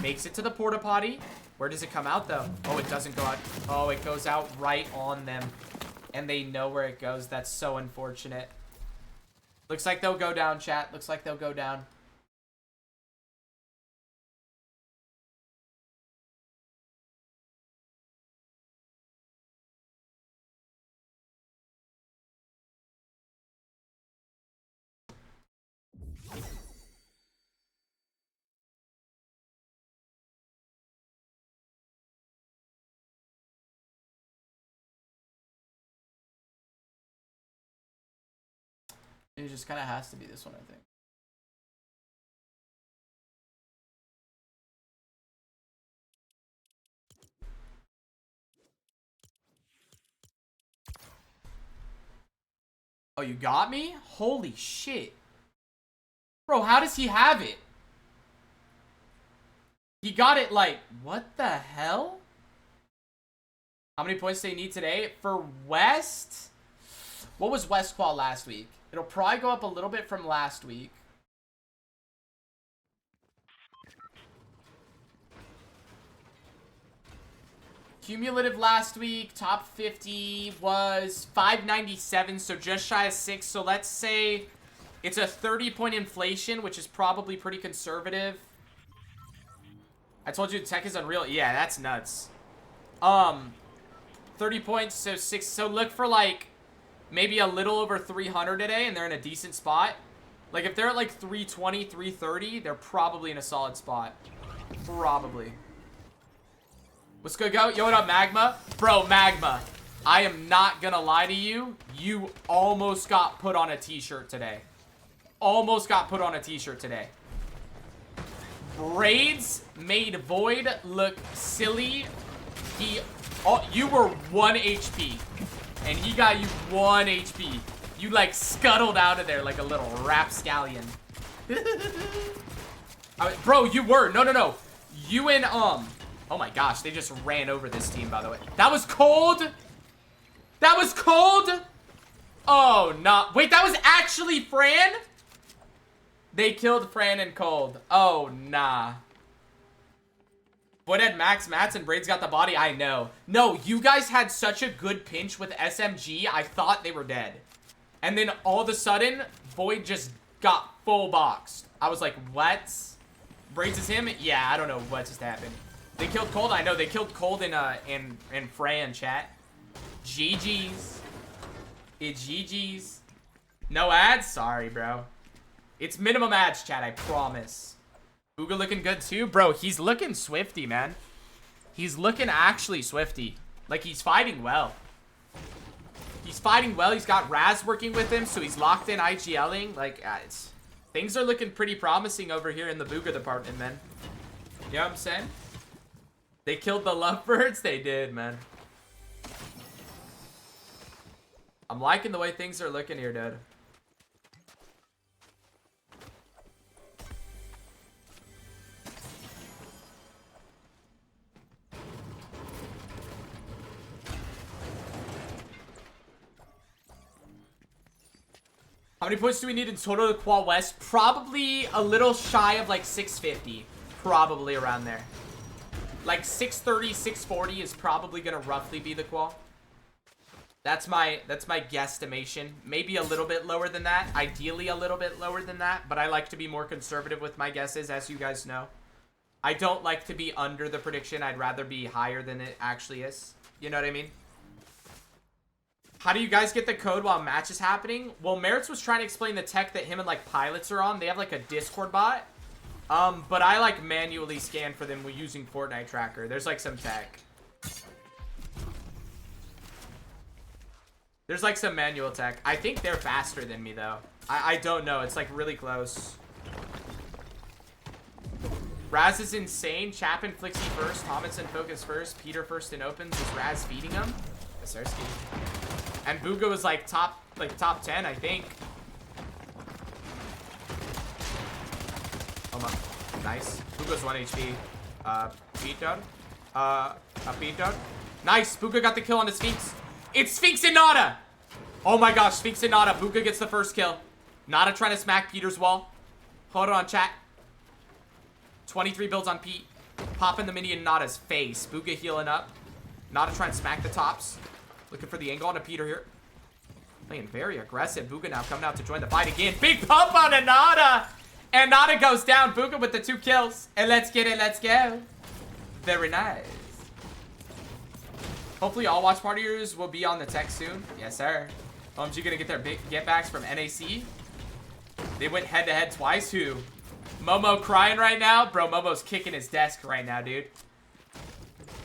Makes it to the porta potty. Where does it come out, though? Oh, it doesn't go out. Oh, it goes out right on them. And they know where it goes. That's so unfortunate. Looks like they'll go down, chat. Looks like they'll go down. It just kind of has to be this one, I think. Oh, you got me? Holy shit. Bro, how does he have it? He got it like, what the hell? How many points do they need today? For West? What was West qual last week? It'll probably go up a little bit from last week. Cumulative last week, top 50 was 597, so just shy of 6. So let's say it's a 30-point inflation, which is probably pretty conservative. I told you the tech is unreal. Yeah, that's nuts. 30 points, so 6. So look for like maybe a little over 300 today, and they're in a decent spot. Like, if they're at, like, 320, 330, they're probably in a solid spot. Probably. What's good, go? Yo, what up, Magma? Bro, Magma, I am not gonna lie to you. You almost got put on a t-shirt today. Almost got put on a t-shirt today. Braids made Void look silly. You were 1 HP. And he got you 1 HP. You, like, scuttled out of there like a little rapscallion. Bro, you were. No. You and, oh my gosh, they just ran over this team, by the way. That was cold. That was cold. Oh, no. Wait, that was actually Fran? They killed Fran and Cold. Oh, nah. Void had Max, Mats, and Braids got the body. I know. No, you guys had such a good pinch with SMG, I thought they were dead. And then all of a sudden, Void just got full boxed. I was like, what? Braids is him? Yeah, I don't know what just happened. They killed Cold? I know, they killed Cold and Fran, chat. GG's. It's GG's. No ads? Sorry, bro. It's minimum ads, chat, I promise. Bugha looking good too? Bro, he's looking swifty, man. He's looking actually swifty. Like, he's fighting well. He's fighting well. He's got Raz working with him, so he's locked in IGLing. Like, Things are looking pretty promising over here in the Bugha department, man. You know what I'm saying? They killed the lovebirds? They did, man. I'm liking the way things are looking here, dude. How many points do we need in total to qual West? Probably a little shy of like 650. Probably around there. Like 630, 640 is probably gonna roughly be the qual. That's my guesstimation. Maybe a little bit lower than that. Ideally a little bit lower than that. But I like to be more conservative with my guesses, as you guys know. I don't like to be under the prediction. I'd rather be higher than it actually is. You know what I mean? How do you guys get the code while match is happening? Well, Merritt's was trying to explain the tech that him and, like, pilots are on. They have, like, a Discord bot. But I, like, manually scan for them using Fortnite Tracker. There's, like, some tech. There's, like, some manual tech. I think they're faster than me, though. I don't know. It's, like, really close. Raz is insane. Chapin flicks E first. Tomlinson focus first. Peter first and opens. Is Raz feeding him? Yes, sir. And Bugha was like top 10, I think. Oh my, nice. Bugha's 1 HP. Peterbot. Peterbot. Nice. Bugha got the kill on the Sphinx. It's Sphinx and Nada. Oh my gosh, Sphinx and Nada. Bugha gets the first kill. Nada trying to smack Peter's wall. Hold on, chat. 23 builds on Pete. Popping the mini in Nada's face. Bugha healing up. Nada trying to smack the tops. Looking for the angle on a Peter here. Playing very aggressive. Bugha now coming out to join the fight again. Big pump on a Nada. And Nada goes down. Bugha with the 2 kills. And let's get it. Let's go. Very nice. Hopefully all watch partiers will be on the tech soon. Yes, sir. OMG gonna get their big get backs from NAC. They went head to head twice. Who? Momo crying right now? Bro, Momo's kicking his desk right now, dude.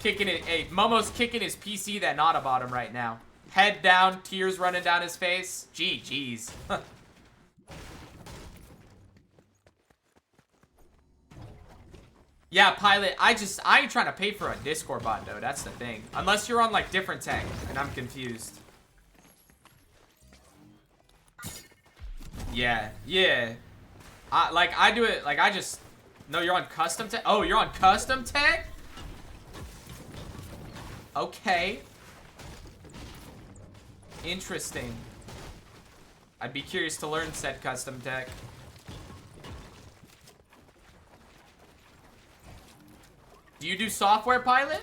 Kicking it. Hey, Momo's kicking his PC that Nada bought him right now. Head down, tears running down his face. GG's. Yeah, Pilot, I ain't trying to pay for a Discord bot, though. That's the thing. Unless you're on, like, different tech, and I'm confused. Yeah, yeah. I do it, like, I just... No, you're on custom tech? Oh, you're on custom tech? Okay. Interesting. I'd be curious to learn said custom tech. Do you do software, Pilot?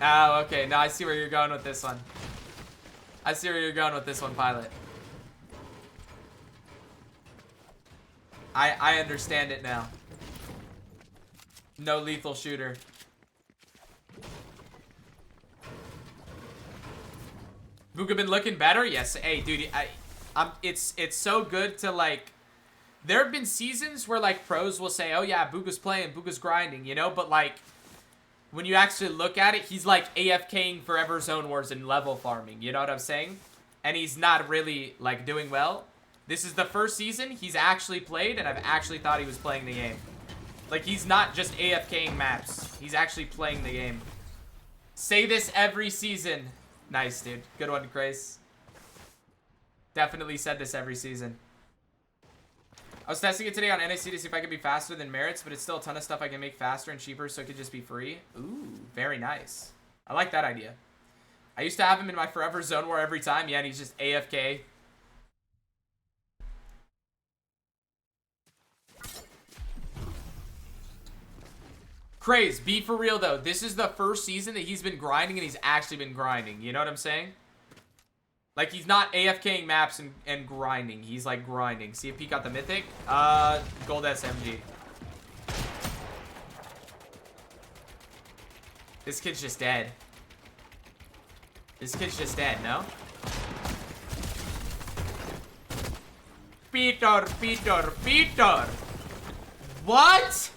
Oh, okay. Now I see where you're going with this one. I see where you're going with this one, Pilot. I understand it now. No lethal shooter. Bugha been looking better? Yes. Hey, dude, it's so good to, like... There have been seasons where, like, pros will say, oh, yeah, Bugha's playing, Bugha's grinding, you know? But, like, when you actually look at it, he's, like, AFKing forever zone wars and level farming. You know what I'm saying? And he's not really, like, doing well. This is the first season he's actually played, and I've actually thought he was playing the game. Like, he's not just AFKing maps. He's actually playing the game. Say this every season. Nice, dude. Good one, Grace. Definitely said this every season. I was testing it today on NAC to see if I could be faster than Merits, but it's still a ton of stuff I can make faster and cheaper, so it could just be free. Ooh, very nice. I like that idea. I used to have him in my forever zone war every time. Yeah, and he's just AFK. Craze, be for real though. This is the first season that he's been grinding and he's actually been grinding. You know what I'm saying? Like, he's not AFKing maps and grinding. He's, like, grinding. See if he got the mythic. Gold SMG. This kid's just dead. This kid's just dead, no? Peter. What?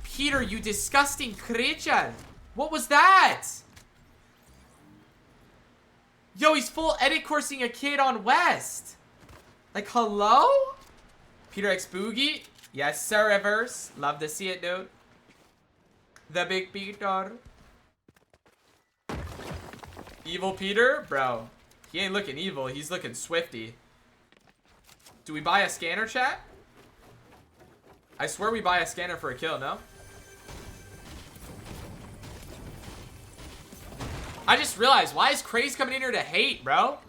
Peter, you disgusting creature. What was that? Yo, he's full edit coursing a kid on West. Like, hello? Peter X Boogie. Yes, sir, Reverse. Love to see it, dude. The big Peter. Evil Peter? Bro, he ain't looking evil. He's looking swifty. Do we buy a scanner, chat? I swear we buy a scanner for a kill, no? I just realized, why is Craze coming in here to hate, bro?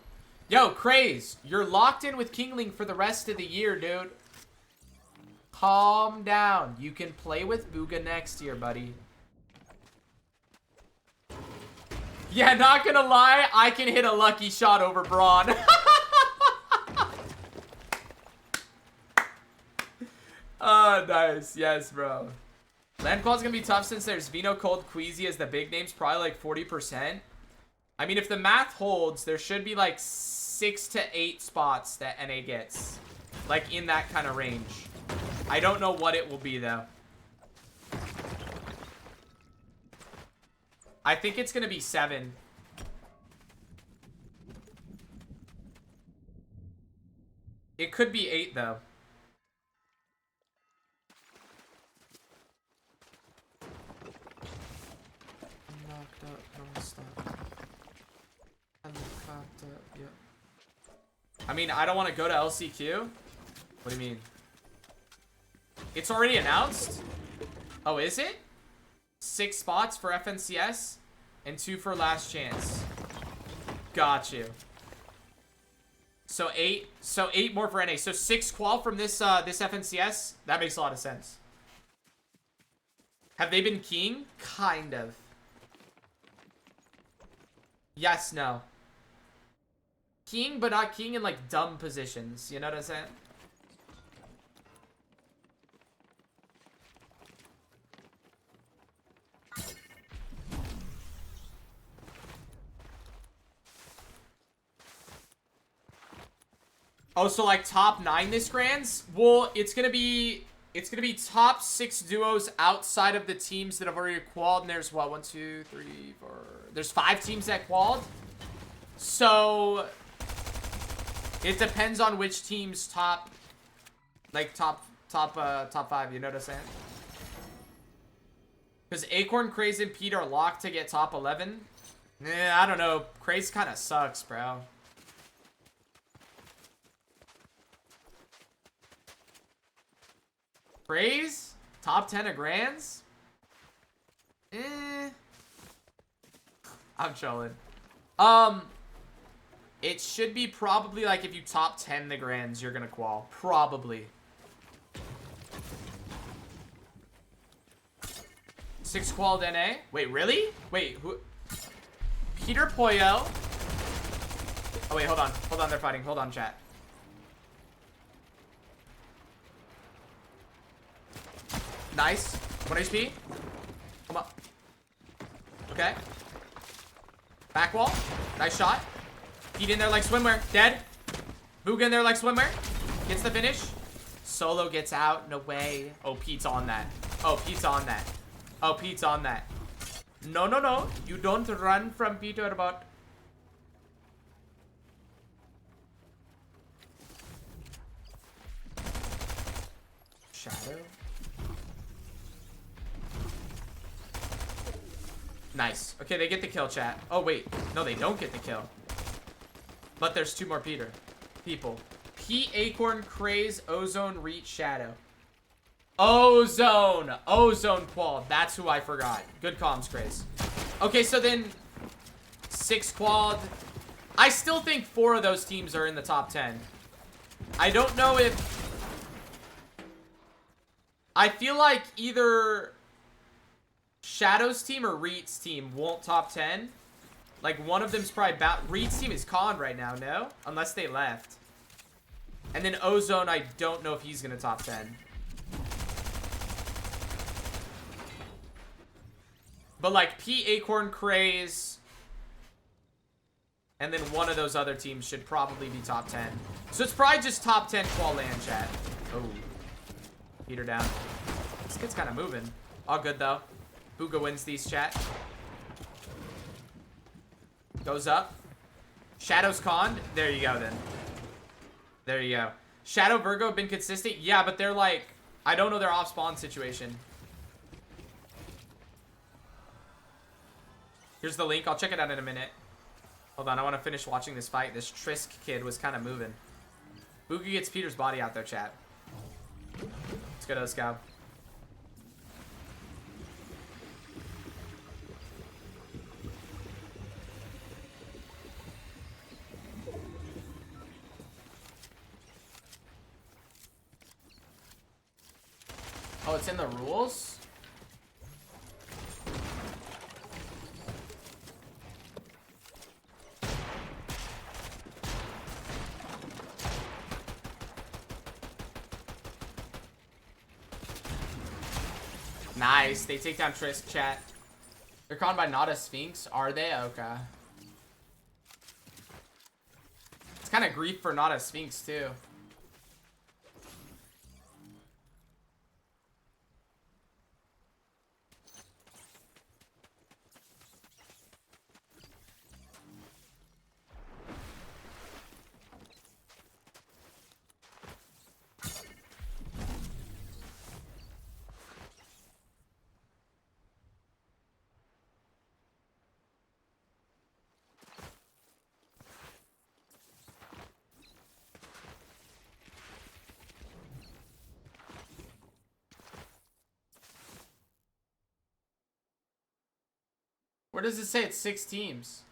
Yo, Craze, you're locked in with Kingling for the rest of the year, dude. Calm down. You can play with Bugha next year, buddy. Yeah, not gonna lie, I can hit a lucky shot over Braun. Oh, nice. Yes, bro. Landqual's gonna be tough since there's Vino, Cold, Queasy as the big names, probably like 40%. I mean, if the math holds, there should be like 6 to 8 spots that NA gets. Like, in that kind of range. I don't know what it will be, though. I think it's gonna be 7. It could be 8, though. I mean, I don't want to go to LCQ. What do you mean? It's already announced? Oh, is it? 6 spots for FNCS and 2 for last chance. Got you. So 8. So 8 more for NA. So 6 qual from this this FNCS. That makes a lot of sense. Have they been keying? Kind of. Yes, no. Keying, but not keying in, like, dumb positions. You know what I'm saying? Oh, so, like, top 9 this Grands? Well, it's gonna be top 6 duos outside of the teams that have already qualled. And there's, what, 1, 2, 3, 4... There's 5 teams that qualled. So... It depends on which team's top, like, top 5, you know what I'm saying? Because Acorn, Craze, and Pete are locked to get top 11. I don't know. Craze kind of sucks, bro. Craze? Top 10 of Grands? I'm chilling. It should be probably like if you top 10 the Grands, you're gonna qual. Probably. 6 qualled NA? Wait, really? Wait, who? Peter Poyo. Oh, wait, hold on. Hold on, they're fighting. Hold on, chat. Nice. 1 HP. Come on. Okay. Back wall. Nice shot. Pete in there like swimwear. Dead. Bugha in there like swimwear. Gets the finish. Solo gets out. No way. Oh, Pete's on that. Oh, Pete's on that. Oh, Pete's on that. No, no, no. You don't run from Peterbot. Shadow. Nice. Okay, they get the kill, chat. Oh, wait. No, they don't get the kill. But there's 2 more people. P, Acorn, Craze, Ozone, Reach, Shadow. Ozone. Ozone qual. That's who I forgot. Good comms, Craze. Okay, so then 6 quad. I still think 4 of those teams are in the top 10. I don't know if... I feel like either Shadow's team or Reet's team won't top 10. Like, one of them's probably about... Reed's team is con right now, no? Unless they left. And then Ozone, I don't know if he's going to top 10. But, like, P, Acorn, Craze... And then one of those other teams should probably be top 10. So it's probably just top 10 qual land, chat. Oh. Peter down. This kid's kind of moving. All good, though. Bugha wins these, chat. Goes up. Shadow's con? There you go, then. There you go. Shadow Virgo have been consistent? Yeah, but they're like... I don't know their off-spawn situation. Here's the link. I'll check it out in a minute. Hold on, I want to finish watching this fight. This Trisk kid was kind of moving. Bugha gets Peter's body out there, chat. Let's go to the scout. Oh, it's in the rules? Nice. They take down Trisk, chat. They're conned by not a Sphinx, are they? Okay. It's kind of grief for not a Sphinx, too. Where does it say it's 6 teams?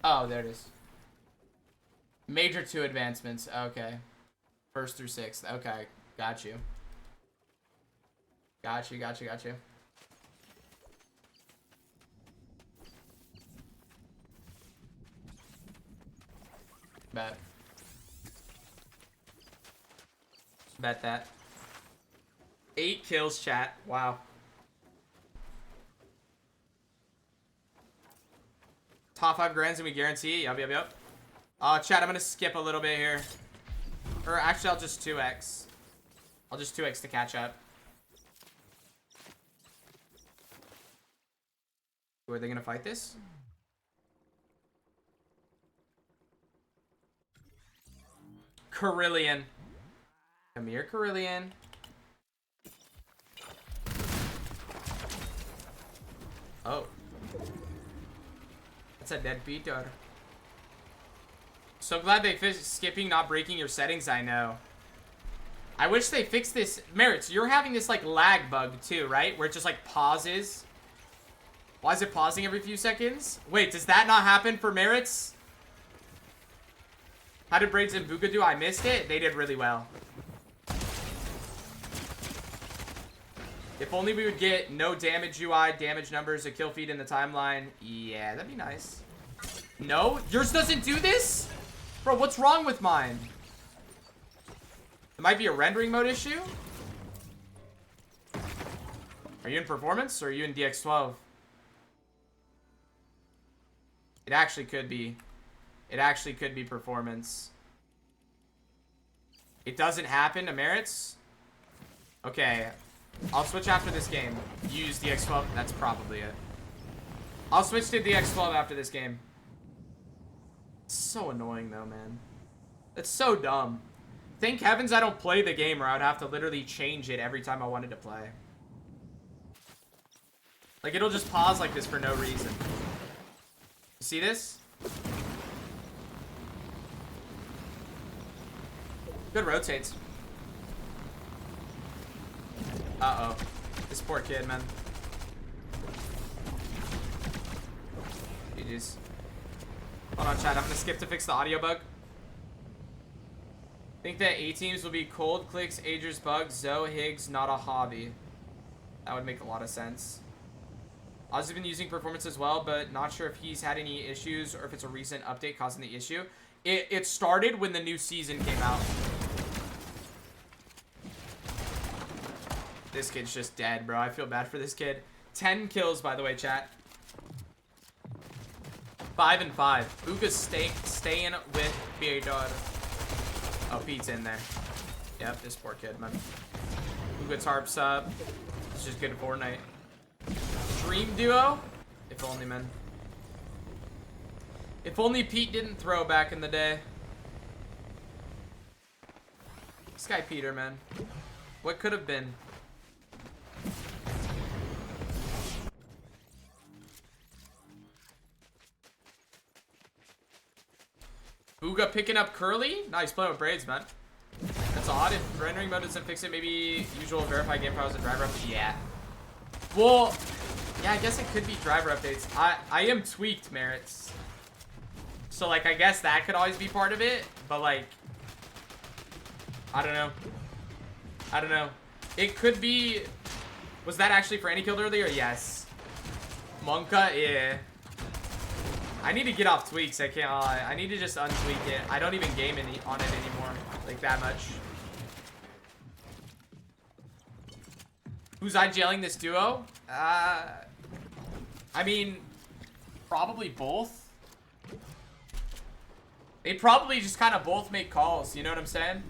Oh, there it is. Major 2 advancements. Okay. 1st through 6th. Okay. Got you. Got you. Bet. Bet that. 8 kills, chat. Wow. Top 5 grands and we guarantee. Yup. Chat, I'm gonna skip a little bit here. Or actually, I'll just 2x. I'll just 2x to catch up. Are they gonna fight this? Carillion. Come here, Carillion. Oh. That's a dead Peter. So glad they fixed skipping, not breaking your settings, I know. I wish they fixed this. Merits, you're having this, like, lag bug, too, right? Where it just, like, pauses. Why is it pausing every few seconds? Wait, does that not happen for Merits? How did Braids and Bugha do? I missed it. They did really well. If only we would get no damage UI, damage numbers, a kill feed in the timeline. Yeah, that'd be nice. No? Yours doesn't do this? Bro, what's wrong with mine? It might be a rendering mode issue? Are you in performance or are you in DX12? It actually could be. It actually could be performance. It doesn't happen to Merits? Okay. I'll switch after this game. Use DX12. That's probably it. I'll switch to DX12 after this game. It's so annoying though, man. It's so dumb. Thank heavens I don't play the game or I'd have to literally change it every time I wanted to play. Like, it'll just pause like this for no reason. You see this? Good rotates. Uh-oh. This poor kid, man. GG's. Hold on, chat. I'm gonna skip to fix the audio bug. Think that A teams will be cold clicks, Agers bug, Zoe Higgs, not a hobby. That would make a lot of sense. Ozzy's been using performance as well, but not sure if he's had any issues or if it's a recent update causing the issue. It started when the new season came out. This kid's just dead, bro. I feel bad for this kid. 10 kills, by the way, chat. 5 and 5. Bugha's staying with Peterbot. Oh, Pete's in there. Yep, this poor kid, man. Bugha tarps up. It's just good Fortnite. Dream duo? If only, man. If only Pete didn't throw back in the day. This guy Peter, man. What could have been? Bugha picking up Curly? Nice, playing with braids, man. That's odd. If rendering mode doesn't fix it, maybe usual verify game files and driver updates. Yeah. Well, yeah, I guess it could be driver updates. I am tweaked, Merits. So, like, I guess that could always be part of it. But, like, I don't know. I don't know. It could be... Was that actually for any killed earlier? Yes. Monka? Yeah. I need to get off tweaks. I can't. I need to just untweak it. I don't even game on it anymore. Like, that much. Who's I jailing this duo? I mean, probably both. They probably just kind of both make calls. You know what I'm saying?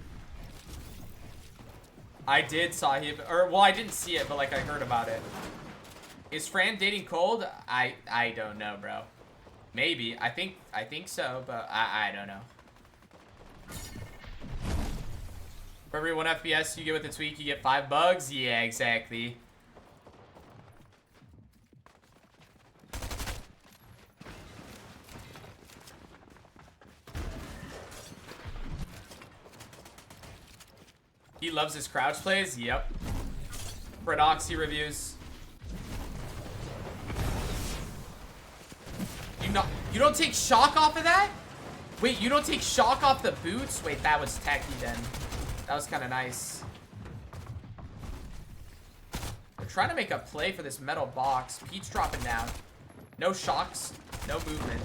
I did saw him, or well, I didn't see it, but like I heard about it. Is Fran dating Cold? I don't know, bro. Maybe. I think so, but I don't know. For every 1 FPS you get with the tweak, you get 5 bugs? Yeah, exactly. He loves his crouch plays? Yep. Bradoxy reviews. You don't take shock off of that? Wait, you don't take shock off the boots? Wait, that was techie then. That was kind of nice. They're trying to make a play for this metal box. Pete's dropping down. No shocks. No movement.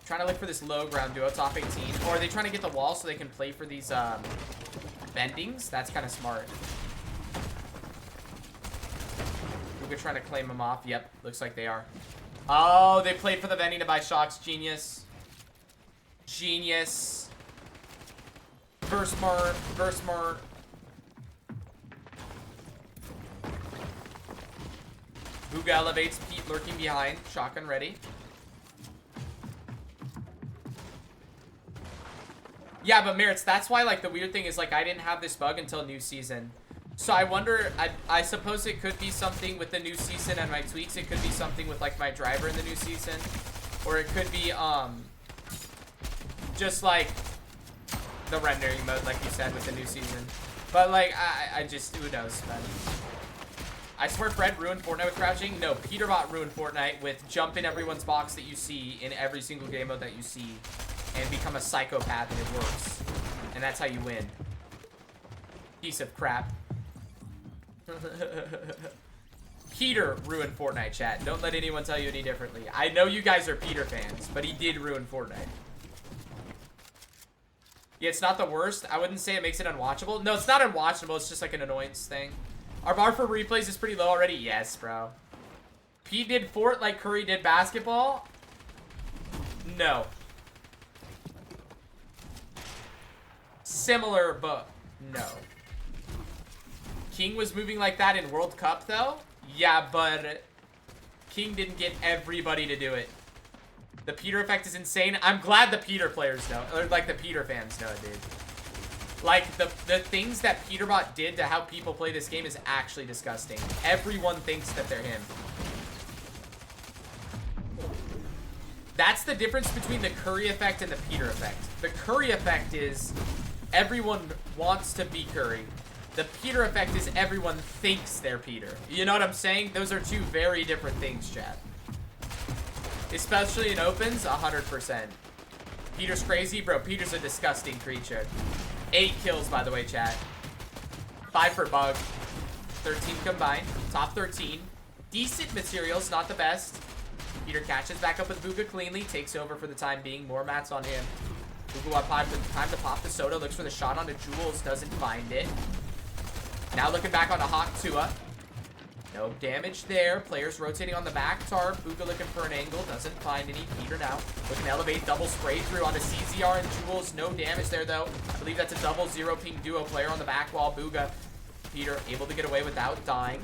Trying to look for this low ground duo, top 18. Or are they trying to get the wall so they can play for these bendings? That's kind of smart. We're trying to claim them off. Yep, looks like they are. Oh, they played for the vending to buy shocks. Genius. Genius. Verse smart. Bugha elevates, Pete lurking behind. Shotgun ready. Yeah, but Merits, that's why, like, the weird thing is, like, I didn't have this bug until new season. So I wonder, I suppose it could be something with the new season and my tweaks. It could be something with, like, my driver in the new season. Or it could be, just, like, the rendering mode, like you said, with the new season. But, like, I just, who knows, man. I swear Fred ruined Fortnite with crouching. No, Peterbot ruined Fortnite with jump in everyone's box that you see in every single game mode that you see. And become a psychopath, and it works. And that's how you win. Piece of crap. Peter ruined Fortnite, chat. Don't let anyone tell you any differently. I know you guys are Peter fans, but he did ruin Fortnite. Yeah, it's not the worst. I wouldn't say it makes it unwatchable. No, it's not unwatchable. It's just like an annoyance thing. Our bar for replays is pretty low already. Yes, bro. Pete did Fort like Curry did basketball? No. Similar, but no. King was moving like that in World Cup, though? Yeah, but King didn't get everybody to do it. The Peter effect is insane. I'm glad the Peter players know, or like the Peter fans know, dude. Like, the things that Peterbot did to how people play this game is actually disgusting. Everyone thinks that they're him. That's the difference between the Curry effect and the Peter effect. The Curry effect is everyone wants to be Curry. The Peter effect is everyone thinks they're Peter. You know what I'm saying? Those are two very different things, chat. Especially in opens, 100%. Peter's crazy, bro. Peter's a disgusting creature. 8 kills, by the way, chat. 5 for Bug. 13 combined. Top 13. Decent materials, not the best. Peter catches back up with Bugha cleanly. Takes over for the time being. More mats on him. Bugha will have time to pop the soda. Looks for the shot onto Jules. Doesn't find it. Now looking back on a Hawk Tua. No damage there. Players rotating on the back. Tarp. Bugha looking for an angle. Doesn't find any. Peter now looking to elevate. Double spray through onto CZR and Jules. No damage there, though. I believe that's a double 0 ping duo player on the back wall. Bugha. Peter able to get away without dying.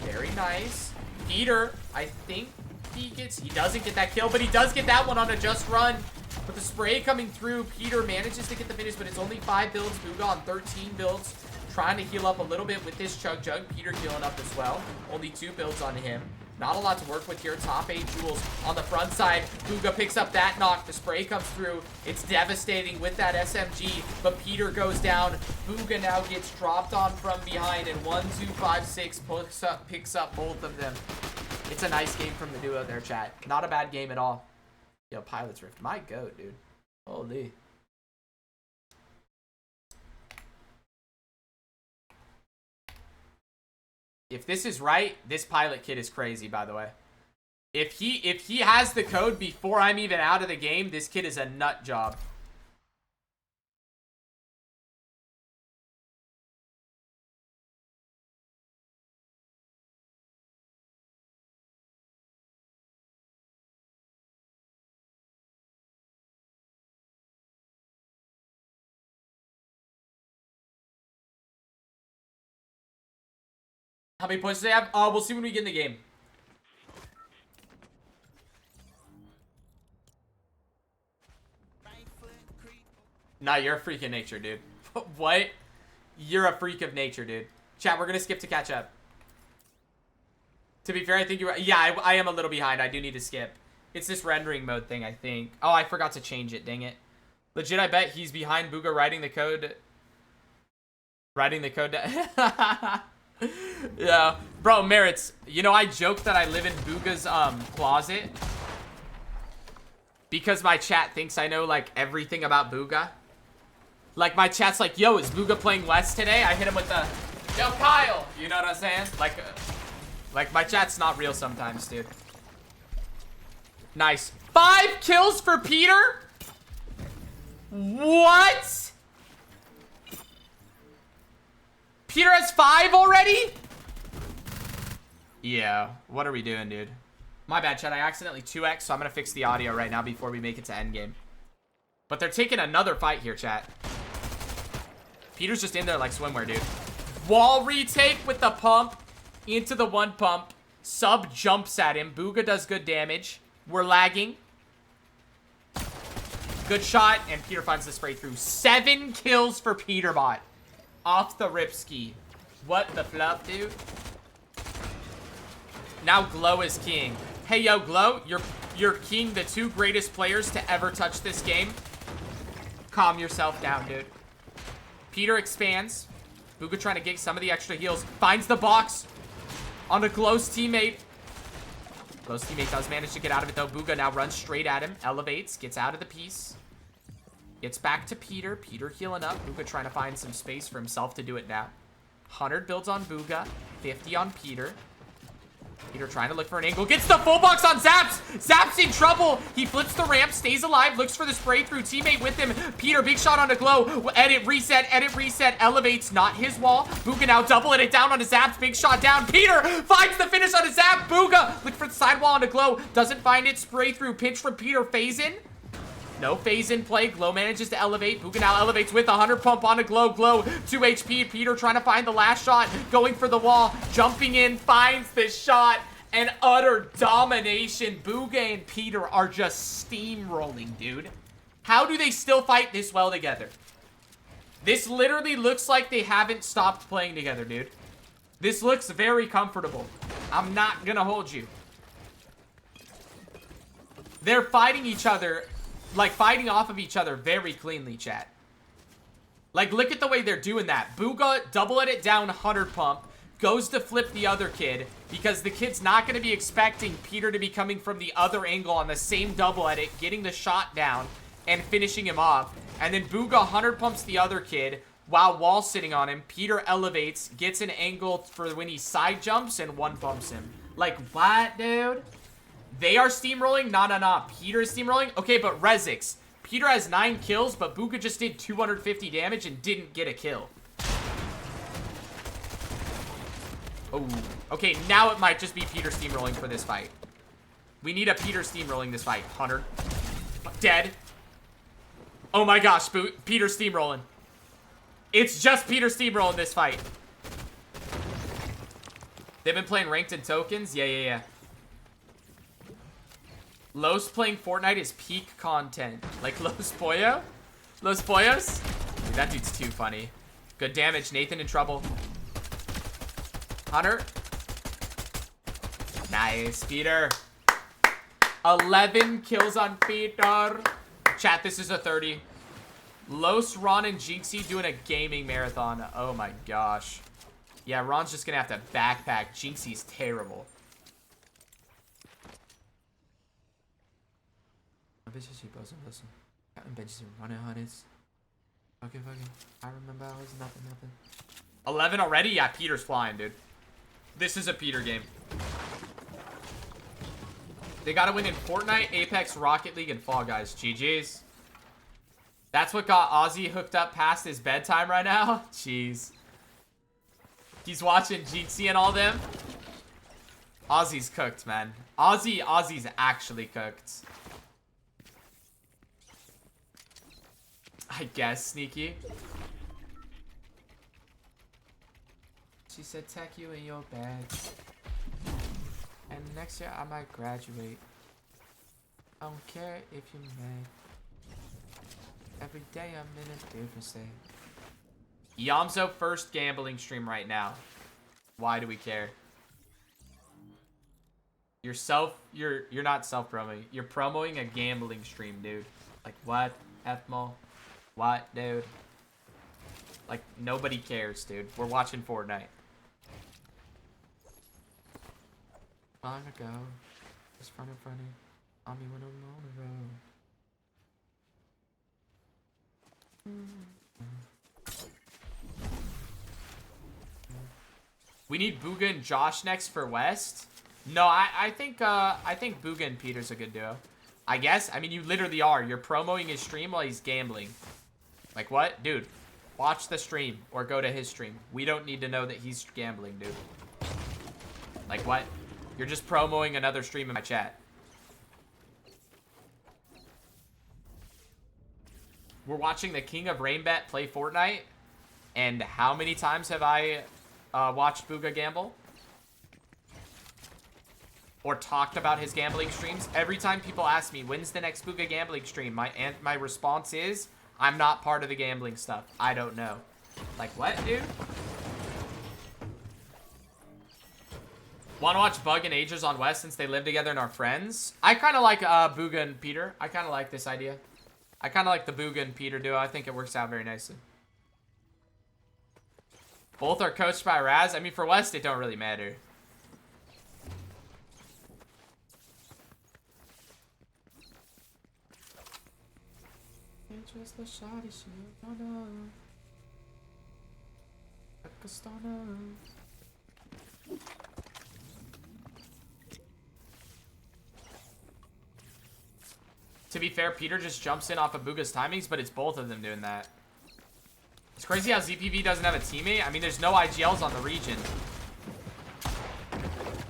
Very nice. Peter, I think he doesn't get that kill, but he does get that one on a just run. With the spray coming through, Peter manages to get the finish, but it's only 5 builds. Bugha on 13 builds. Trying to heal up a little bit with this Chug Jug. Peter healing up as well. Only 2 builds on him. Not a lot to work with here. Top 8 Jules on the front side. Bugha picks up that knock. The spray comes through. It's devastating with that SMG, but Peter goes down. Bugha now gets dropped on from behind, and 1, 2, 5, 6 picks up both of them. It's a nice game from the duo there, chat. Not a bad game at all. Yo, Pilot's Rift. My goat, dude. Holy. If this is right, this Pilot kid is crazy, by the way. If he has the code before I'm even out of the game, this kid is a nut job. How many points do they have? We'll see when we get in the game. Nah, you're a freak of nature, dude. What? You're a freak of nature, dude. Chat, we're gonna skip to catch up. To be fair, I think you're... Yeah, I am a little behind. I do need to skip. It's this rendering mode thing, I think. Oh, I forgot to change it. Dang it. Legit, I bet he's behind Bugha writing the code. Writing the code. Yeah. Bro, Merits, you know, I joke that I live in Bugha's closet because my chat thinks I know, like, everything about Bugha. Like, my chat's like, yo, is Bugha playing West today? I hit him with the, yo, Kyle! You know what I'm saying? Like, my chat's not real sometimes, dude. Nice. 5 kills for Peter? What? Peter has 5 already? Yeah. What are we doing, dude? My bad, chat. I accidentally 2x, so I'm going to fix the audio right now before we make it to endgame. But they're taking another fight here, chat. Peter's just in there like swimwear, dude. Wall retake with the pump into the 1 pump. Sub jumps at him. Bugha does good damage. We're lagging. Good shot, and Peter finds the spray through. 7 kills for Peterbot. Off the rip ski. What the fluff, dude? Now Glow is king. Hey, yo, Glow, you're king, the 2 greatest players to ever touch this game. Calm yourself down, dude. Peter expands. Bugha trying to get some of the extra heals. Finds the box on a Glow's teammate. Glow's teammate does manage to get out of it, though. Bugha now runs straight at him. Elevates. Gets out of the piece. Gets back to Peter. Peter healing up. Bugha trying to find some space for himself to do it now. 100 builds on Bugha. 50 on Peter. Peter trying to look for an angle. Gets the full box on Zaps. Zaps in trouble. He flips the ramp. Stays alive. Looks for the spray through. Teammate with him. Peter, big shot on a Glow. Edit, reset. Edit, reset. Elevates. Not his wall. Bugha now doubling it down on his Zaps. Big shot down. Peter finds the finish on his Zap. Bugha look for the sidewall on a Glow. Doesn't find it. Spray through. Pinch from Peter. Phase in. No phase in play. Glow manages to elevate. Bugha now elevates with 100 pump on a Glow. Glow 2 HP. Peter trying to find the last shot. Going for the wall. Jumping in. Finds the shot. And utter domination. Bugha and Peter are just steamrolling, dude. How do they still fight this well together? This literally looks like they haven't stopped playing together, dude. This looks very comfortable. I'm not gonna hold you. They're fighting each other, like fighting off of each other very cleanly, chat. Like, look at the way they're doing that. Bugha double it down 100 pump. Goes to flip the other kid. Because the kid's not going to be expecting Peter to be coming from the other angle on the same double edit. Getting the shot down. And finishing him off. And then Bugha 100 pumps the other kid. While wall sitting on him. Peter elevates. Gets an angle for when he side jumps. And one bumps him. Like, what, dude? They are steamrolling? Nah. Peter is steamrolling? Okay, but Rezix. Peter has 9 kills, but Bugha just did 250 damage and didn't get a kill. Oh. Okay, now it might just be Peter steamrolling for this fight. We need a Peter steamrolling this fight. 100. Dead. Oh my gosh, Peter steamrolling. It's just Peter steamrolling this fight. They've been playing ranked in tokens? Yeah. Los playing Fortnite is peak content. Like Los Pollo? Los Pollos? Dude, that dude's too funny. Good damage. Nathan in trouble. Hunter. Nice, Peter. 11 kills on Peter. Chat, this is a 30. Los, Ron, and Jinxie doing a gaming marathon. Oh my gosh. Yeah, Ron's just gonna have to backpack. Jinxie's terrible. Okay. I remember I was nothing. 11 already? Yeah, Peter's flying, dude. This is a Peter game. They gotta win in Fortnite, Apex, Rocket League, and Fall Guys. GG's. That's what got Ozzy hooked up past his bedtime right now? Jeez. He's watching Jinxie and all them. Ozzy's cooked, man. Ozzy's actually cooked. I guess, Sneaky. She said, "Tech you in your bag. And next year I might graduate. I don't care if you're mad. Every day I'm in a different state." Yamzo first gambling stream right now. Why do we care? You're not self-promoting. You're promoting a gambling stream, dude. Like what? F-Mall? What, dude? Like, nobody cares, dude. We're watching Fortnite. Long ago, just funny, on me when I'm on the road. We need Bugha and Josh next for West. No, I think Bugha and Peter's a good duo. I guess. I mean, you literally are. You're promoting his stream while he's gambling. Like what? Dude, watch the stream or go to his stream. We don't need to know that he's gambling, dude. Like what? You're just promoting another stream in my chat. We're watching the King of Rainbet play Fortnite. And how many times have I watched Bugha gamble? Or talked about his gambling streams? Every time people ask me, when's the next Bugha gambling stream? My response is, I'm not part of the gambling stuff. I don't know. Like what, dude? Want to watch Bug and Agers on West since they live together and are friends? I kind of like Bugha and Peter. I kind of like this idea. I kind of like the Bugha and Peter duo. I think it works out very nicely. Both are coached by Raz. I mean, for West, it don't really matter. To be fair, Peter just jumps in off of Bugha's timings, but it's both of them doing that. It's crazy how ZPV doesn't have a teammate. I mean, there's no IGLs on the region.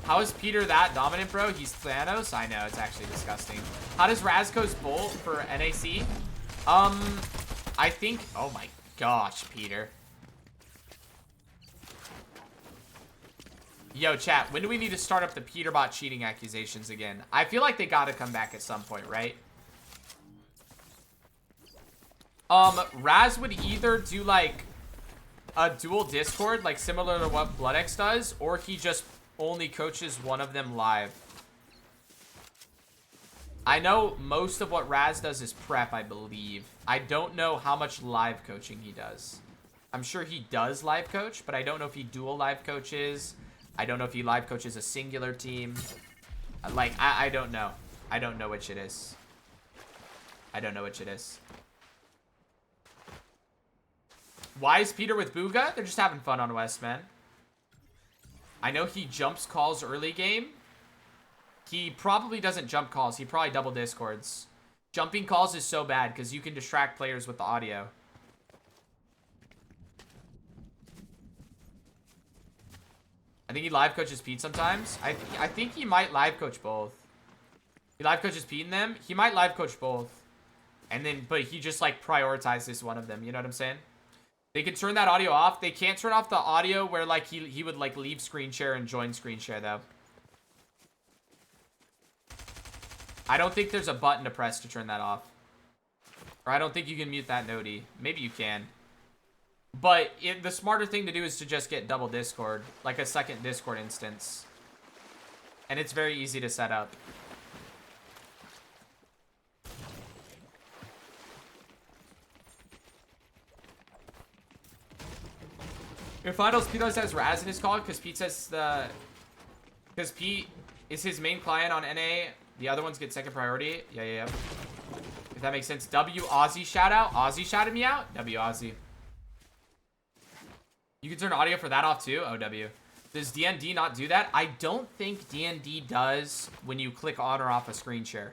How is Peter that dominant, bro? He's Thanos? I know, it's actually disgusting. How does Razco's bolt for NAC? I think... Oh my gosh, Peter. Yo, chat, when do we need to start up the Peterbot cheating accusations again? I feel like they gotta come back at some point, right? Raz would either do, like, a dual Discord, like, similar to what BloodX does, or he just only coaches one of them live. I know most of what Raz does is prep, I believe. I don't know how much live coaching he does. I'm sure he does live coach, but I don't know if he dual live coaches. I don't know if he live coaches a singular team. Like, I don't know. I don't know which it is. I don't know which it is. Why is Peter with Bugha? They're just having fun on West, man. I know he jumps calls early game. He probably doesn't jump calls. He probably double discords. Jumping calls is so bad because you can distract players with the audio. I think he live coaches Pete sometimes. I think he might live coach both. He live coaches Pete and them. He might live coach both. And then, but he just like prioritizes one of them. You know what I'm saying? They can turn that audio off. They can't turn off the audio where like he would like leave screen share and join screen share though. I don't think there's a button to press to turn that off. Or I don't think you can mute that nodie. Maybe you can. But the smarter thing to do is to just get double Discord. Like a second Discord instance. And it's very easy to set up. Your finals, Pete always has Raz in his call because Pete says the... Because Pete is his main client on NA. The other ones get second priority. Yeah. If that makes sense. W Aussie shout out. Aussie shouted me out. W Aussie. You can turn audio for that off too. Oh, W. Does DND not do that? I don't think DND does when you click on or off a screen share.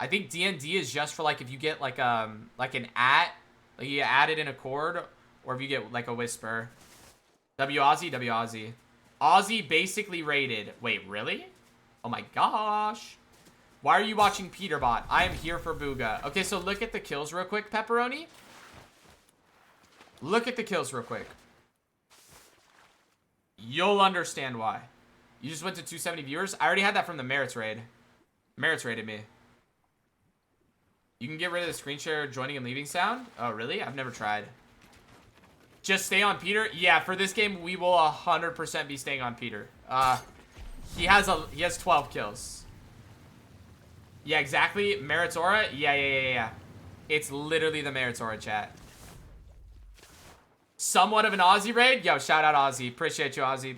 I think DND is just for like if you get like an at, like you add it in a chord, or if you get like a whisper. W Aussie, W Aussie. Aussie basically rated. Wait, really? Oh my gosh. Why are you watching Peterbot? I am here for Bugha. Okay, so look at the kills real quick, Pepperoni. Look at the kills real quick. You'll understand why. You just went to 270 viewers. I already had that from the Merits raid. Merits raided me. You can get rid of the screen share joining and leaving sound. Oh, really? I've never tried. Just stay on Peter. Yeah, for this game, we will 100% be staying on Peter. He has 12 kills. Yeah, exactly. Merits Aura. Yeah. It's literally the Merits Aura chat. Somewhat of an Aussie raid. Yo, shout out Aussie. Appreciate you, Aussie.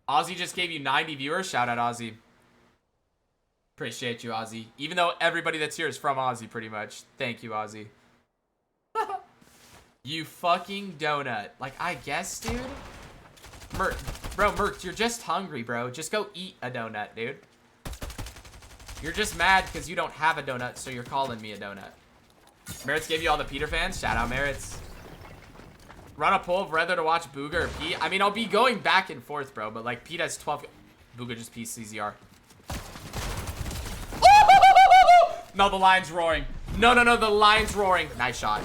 Aussie just gave you 90 viewers. Shout out Aussie. Appreciate you, Aussie. Even though everybody that's here is from Aussie, pretty much. Thank you, Aussie. You fucking donut. Like, I guess, dude. Merc, you're just hungry, bro. Just go eat a donut, dude. You're just mad because you don't have a donut, so you're calling me a donut. Merits gave you all the Peter fans. Shout out, Merits. Run a poll of whether to watch Bugha or Pete. I mean, I'll be going back and forth, bro, but like Pete has 12. Bugha just PCZR. No, the lion's roaring. No, the lion's roaring. Nice shot.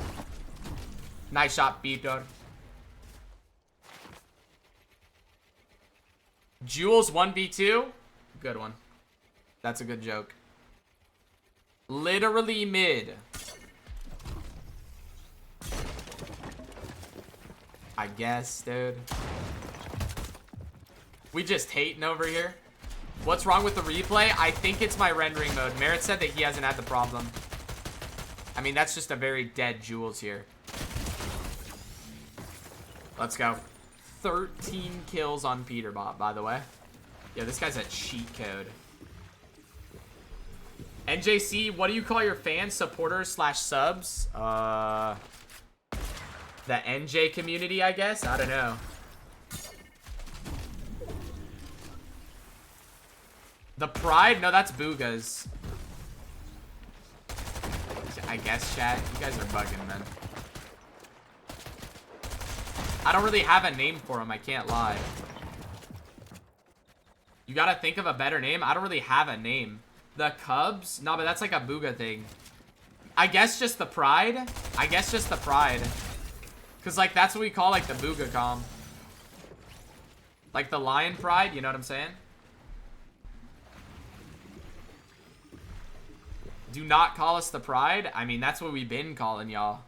Nice shot, Peter. Jules 1v2. Good one. That's a good joke. Literally mid. I guess, dude. We just hating over here. What's wrong with the replay? I think it's my rendering mode. Merritt said that he hasn't had the problem. I mean, that's just a very dead Jules here. Let's go. 13 kills on Peterbot, by the way. Yeah, this guy's a cheat code. NJC, what do you call your fans? Supporters / subs? The NJ community, I guess? I don't know. The Pride? No, that's Bugha's. I guess, chat. You guys are bugging, man. I don't really have a name for him, I can't lie. You gotta think of a better name? I don't really have a name. The Cubs? No, but that's like a Bugha thing. I guess just the Pride? I guess just the Pride. Because, like, that's what we call, like, the Bugha calm. Like the Lion Pride, you know what I'm saying? Do not call us the Pride? I mean, that's what we've been calling y'all.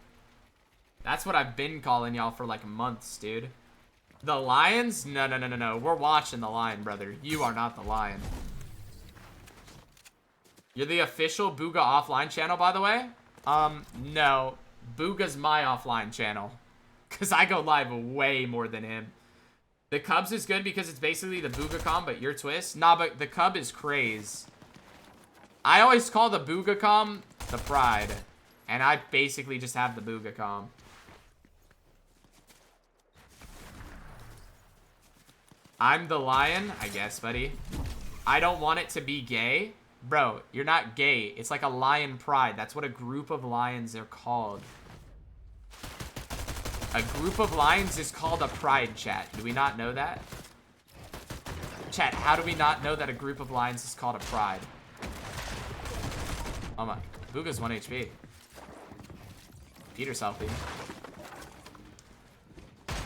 That's what I've been calling y'all for like months, dude. The Lions? No. We're watching the Lion, brother. You are not the Lion. You're the official Bugha offline channel, by the way? No. Bugha's my offline channel. Because I go live way more than him. The Cubs is good because it's basically the Bugha.com, but your twist. Nah, but the Cub is craze. I always call the Bugha.com the Pride. And I basically just have the Bugha.com. I'm the lion, I guess, buddy. I don't want it to be gay. Bro, you're not gay. It's like a lion pride. That's what a group of lions are called. A group of lions is called a pride, chat. Do we not know that? Chat, how do we not know that a group of lions is called a pride? Oh my. Bugha's 1 HP. Peter's healthy.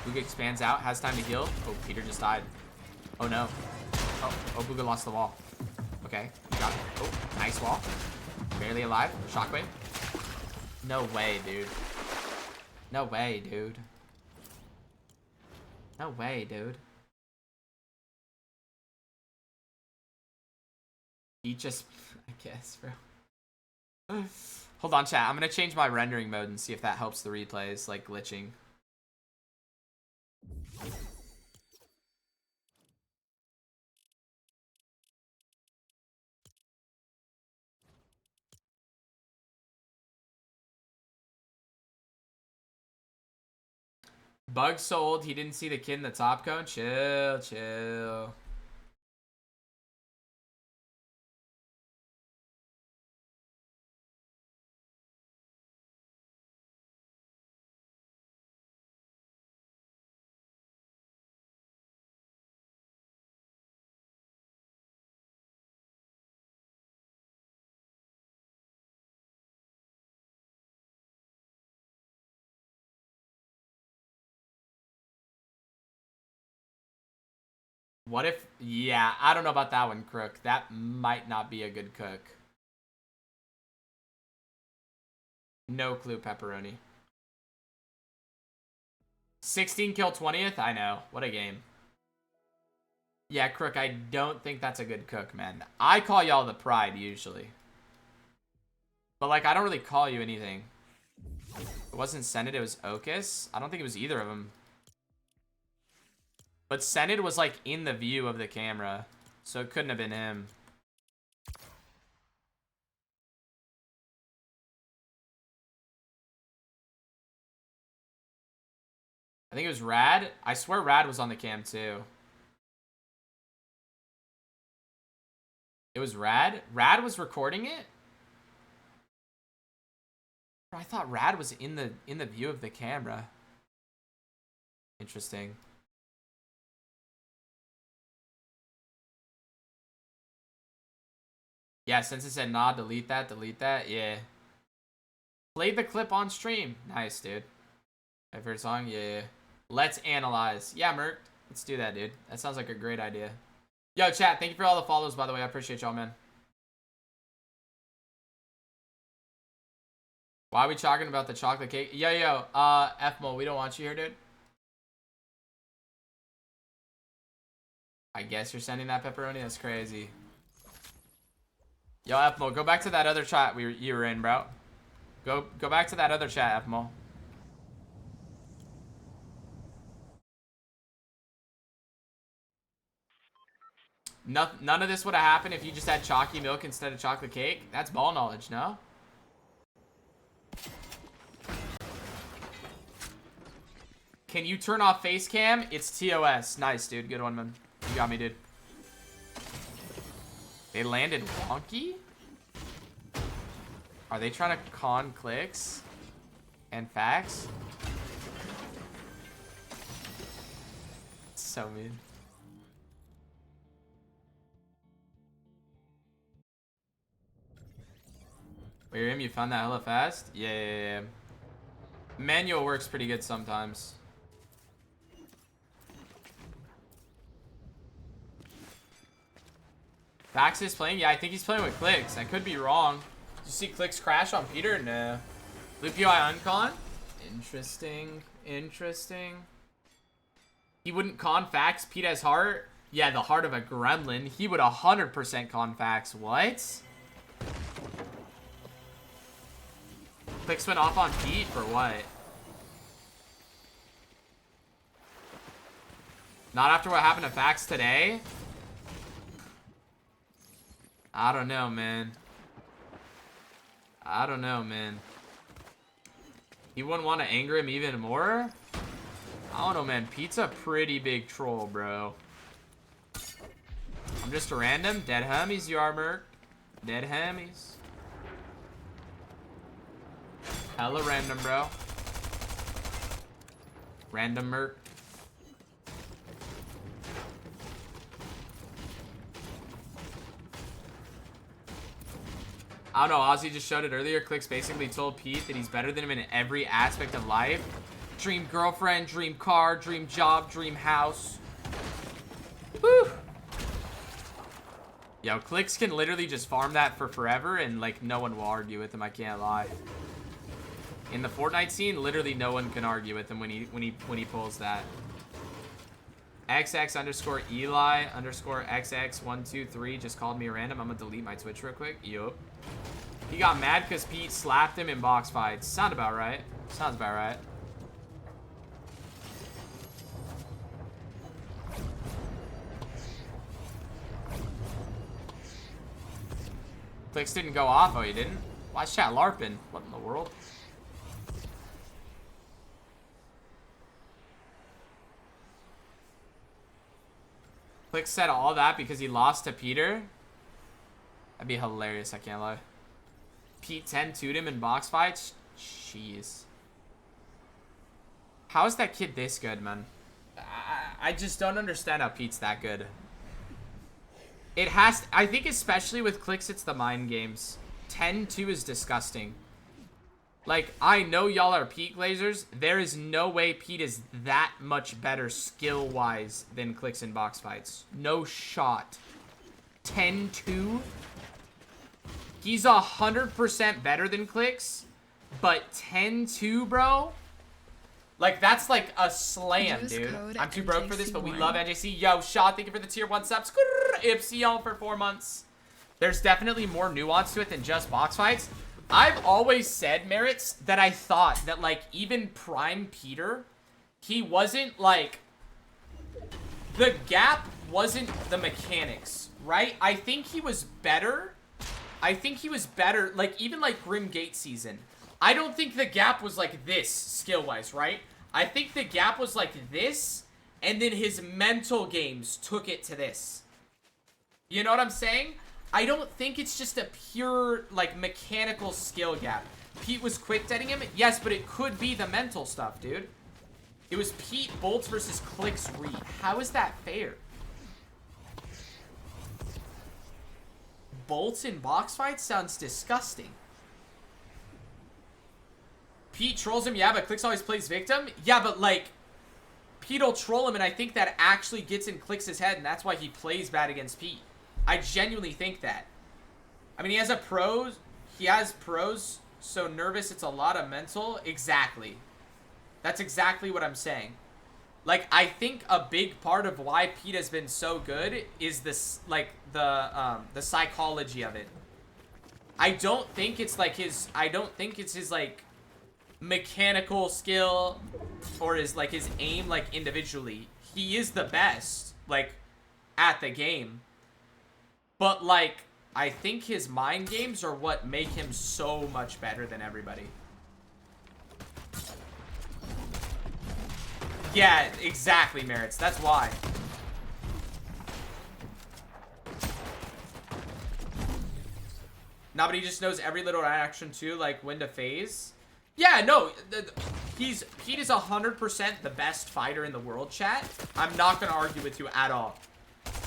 Bugha expands out, has time to heal. Oh, Peter just died. Oh no. Oh, Bugha lost the wall. Okay, got it. Oh, nice wall. Barely alive. Shockwave. No way, dude. No way, dude. No way, dude. He just... I guess, bro. Hold on, chat. I'm gonna change my rendering mode and see if that helps the replays, like glitching. Bug sold. He didn't see the kid in the top cone. Chill, chill. What if... Yeah, I don't know about that one, Crook. That might not be a good cook. No clue, Pepperoni. 16 kill 20th? I know. What a game. Yeah, Crook, I don't think that's a good cook, man. I call y'all the Pride, usually. But, like, I don't really call you anything. It wasn't Senate, it was Ocus. I don't think it was either of them. But Senate was, like, in the view of the camera. So it couldn't have been him. I think it was Rad. I swear Rad was on the cam, too. It was Rad? Rad was recording it? I thought Rad was in the view of the camera. Interesting. Yeah, since it said nah, delete that, yeah. Played the clip on stream. Nice, dude. My favorite song? Yeah. Let's analyze. Yeah, Merc. Let's do that, dude. That sounds like a great idea. Yo, chat, thank you for all the follows, by the way. I appreciate y'all, man. Why are we talking about the chocolate cake? Yo, F-Mo, we don't want you here, dude. I guess you're sending that pepperoni? That's crazy. Yo, F-Mo, go back to that other chat you were in, bro. Go back to that other chat, F-Mo. None of this would have happened if you just had chalky milk instead of chocolate cake. That's ball knowledge, no? Can you turn off face cam? It's TOS. Nice, dude. Good one, man. You got me, dude. They landed wonky? Are they trying to con clicks and facts? So mean. Wait, you found that hella fast? Yeah. Manual works pretty good sometimes. Vax is playing? Yeah, I think he's playing with clicks. I could be wrong. Did you see clicks crash on Peter? No. Loop UI uncon? Interesting. He wouldn't con fax Pete has heart? Yeah, the heart of a gremlin. He would 100% con fax. What? Clicks went off on Pete for what? Not after what happened to Fax today? I don't know, man. I don't know, man. You wouldn't want to anger him even more? I don't know, man. Pete's a pretty big troll, bro. I'm just a random. Dead homies, you are, Merc. Dead homies. Hella random, bro. Random Merc. I don't know, Ozzy just showed it earlier. Clicks basically told Pete that he's better than him in every aspect of life. Dream girlfriend, dream car, dream job, dream house. Woo! Yo, Clicks can literally just farm that for forever and, like, no one will argue with him, I can't lie. In the Fortnite scene, literally no one can argue with him when he pulls that. XX underscore Eli underscore XX123 just called me random. I'm gonna delete my Twitch real quick. Yup. He got mad because Pete slapped him in box fights. Sound about right. Sounds about right. Clicks didn't go off. Oh, you didn't? Why is chat LARPing? What in the world? Clicks said all that because he lost to Peter. That'd be hilarious, I can't lie. Pete 10-2'd him in box fights? Jeez. How is that kid this good, man? I just don't understand how Pete's that good. It has to, I think especially with Clicks, it's the mind games. 10-2 is disgusting. Like, I know y'all are Pete Glazers. There is no way Pete is that much better skill-wise than Clicks in box fights. No shot. 10-2? He's 100% better than Clicks, but 10-2, bro? Like, that's like a slam, dude. I'm too broke for this, but we love NJC. Yo, Shaw, thank you for the tier 1 subs. Ipsy y'all for 4 months. There's definitely more nuance to it than just box fights. I've always said, Merits, that I thought that, like, even Prime Peter, he wasn't, like, the gap wasn't the mechanics, right? I think he was better. I think he was better, like, even, like, Grim Gate season. I don't think the gap was like this, skill-wise, right? I think the gap was like this, and then his mental games took it to this. You know what I'm saying? I don't think it's just a pure, like, mechanical skill gap. Pete was quick-deading him? Yes, but it could be the mental stuff, dude. It was Pete Bolts versus Clicks Reed. How is that fair? Bolts in box fights sounds disgusting. Pete trolls him, yeah, but Clicks always plays victim? Yeah, but, like, Pete'll troll him, and I think that actually gets in Clicks' head, and that's why he plays bad against Pete. I genuinely think that. I mean, he has pros, so nervous it's a lot of mental. Exactly. That's exactly what I'm saying. Like, I think a big part of why Pete has been so good is this, like, the psychology of it. I don't think it's, like, his, like, mechanical skill or his, like, his aim, like, individually. He is the best, like, at the game. But, like, I think his mind games are what make him so much better than everybody. Yeah, exactly, Merits. That's why. Nah, but he just knows every little action, too, like, when to phase. Yeah, no, Pete is 100% the best fighter in the world, chat. I'm not going to argue with you at all.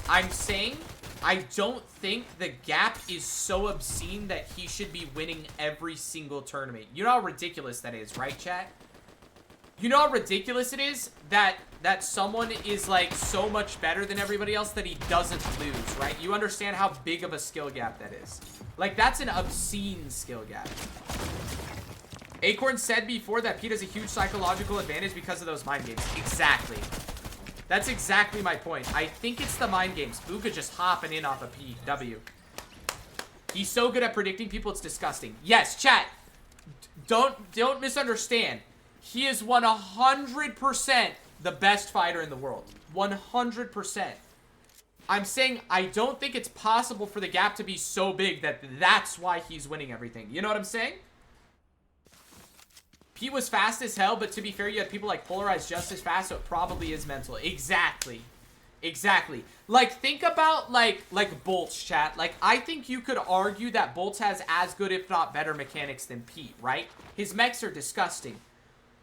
I'm saying I don't think the gap is so obscene that he should be winning every single tournament. You know how ridiculous that is, right, chat? You know how ridiculous it is that someone is, like, so much better than everybody else that he doesn't lose, right? You understand how big of a skill gap that is. Like, that's an obscene skill gap. Acorn said before that Pete has a huge psychological advantage because of those mind games. Exactly. That's exactly my point. I think it's the mind games. Bugha just hopping in off a PW. He's so good at predicting people, it's disgusting. Yes, chat. Don't misunderstand. He is 100% the best fighter in the world. 100%. I'm saying I don't think it's possible for the gap to be so big that that's why he's winning everything. You know what I'm saying? Pete was fast as hell, but to be fair, you had people like Polarized just as fast, so it probably is mental. Exactly. Exactly. Like, think about, like Bolt's, chat. Like, I think you could argue that Bolt's has as good, if not better, mechanics than Pete, right? His mechs are disgusting.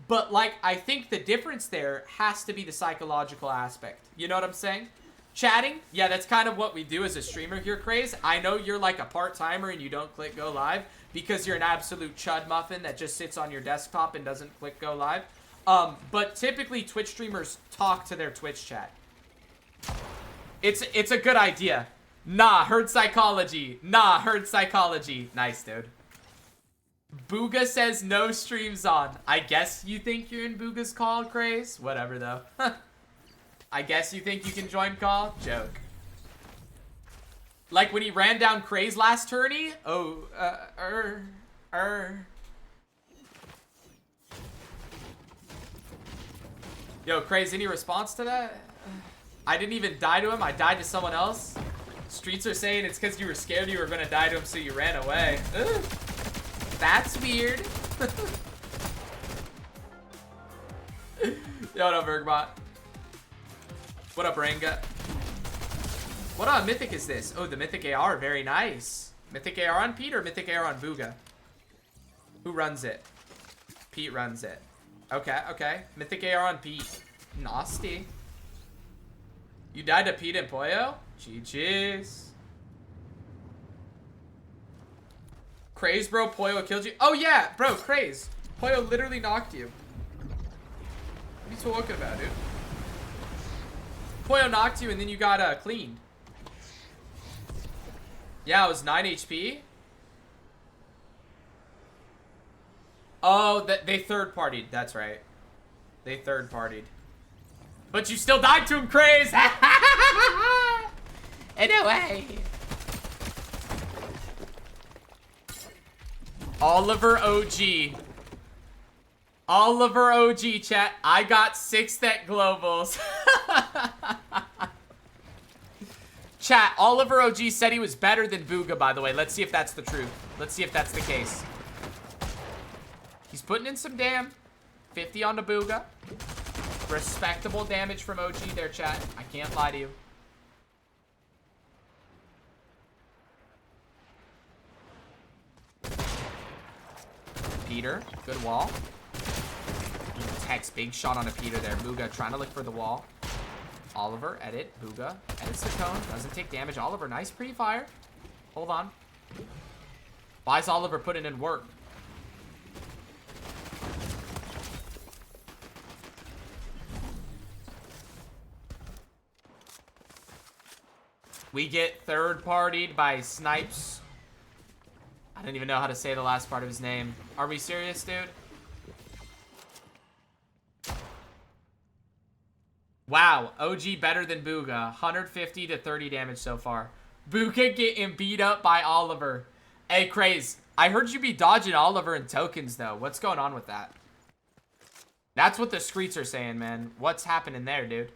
But, like, I think the difference there has to be the psychological aspect. You know what I'm saying? Chatting, yeah, that's kind of what we do as a streamer here, Craze. I know you're like a part-timer and you don't click go live because you're an absolute chud muffin that just sits on your desktop and doesn't click go live. But typically Twitch streamers talk to their Twitch chat. It's a good idea. Nah, herd psychology. Nah, herd psychology. Nice, dude. Bugha says no streams on. I guess you think you're in Bugha's call, Craze? Whatever, though. I guess you think you can join call? Joke. Like when he ran down Craze last tourney? Oh, Yo, Craze, any response to that? I didn't even die to him. I died to someone else. Streets are saying it's because you were scared you were going to die to him, so you ran away. Ugh. That's weird. Yo, what up, Bergbot? What up, Ranga? What mythic is this? Oh, the Mythic AR. Very nice. Mythic AR on Pete or Mythic AR on Bugha? Who runs it? Pete runs it. Okay, okay. Mythic AR on Pete. Nasty. You died to Pete and Pollo? GG's. Craze, bro. Pollo killed you. Oh, yeah, bro. Craze. Pollo literally knocked you. What are you talking about, dude? Pollo knocked you and then you got cleaned. Yeah, it was 9 HP. Oh, they third-partied. That's right. They third-partied. But you still died to him, Craze! In a way. Oliver OG. Oliver OG, chat. I got 6th at Globals. Chat, Oliver OG said he was better than Bugha, by the way. Let's see if that's the truth. Let's see if that's the case. He's putting in some damn. 50 on the Bugha. Respectable damage from OG there, chat. I can't lie to you. Peter, good wall. Text, big shot on a Peter there. Bugha trying to look for the wall. Oliver, edit. Bugha, edits the cone. Doesn't take damage. Oliver, nice pre-fire. Hold on. Why is Oliver putting in work? We get third-partied by Snipes. I don't even know how to say the last part of his name. Are we serious, dude? Wow, OG better than Bugha. 150 to 30 damage so far. Bugha getting beat up by Oliver. Hey, Craze, I heard you be dodging Oliver in tokens, though. What's going on with that? That's what the streets are saying, man. What's happening there, dude?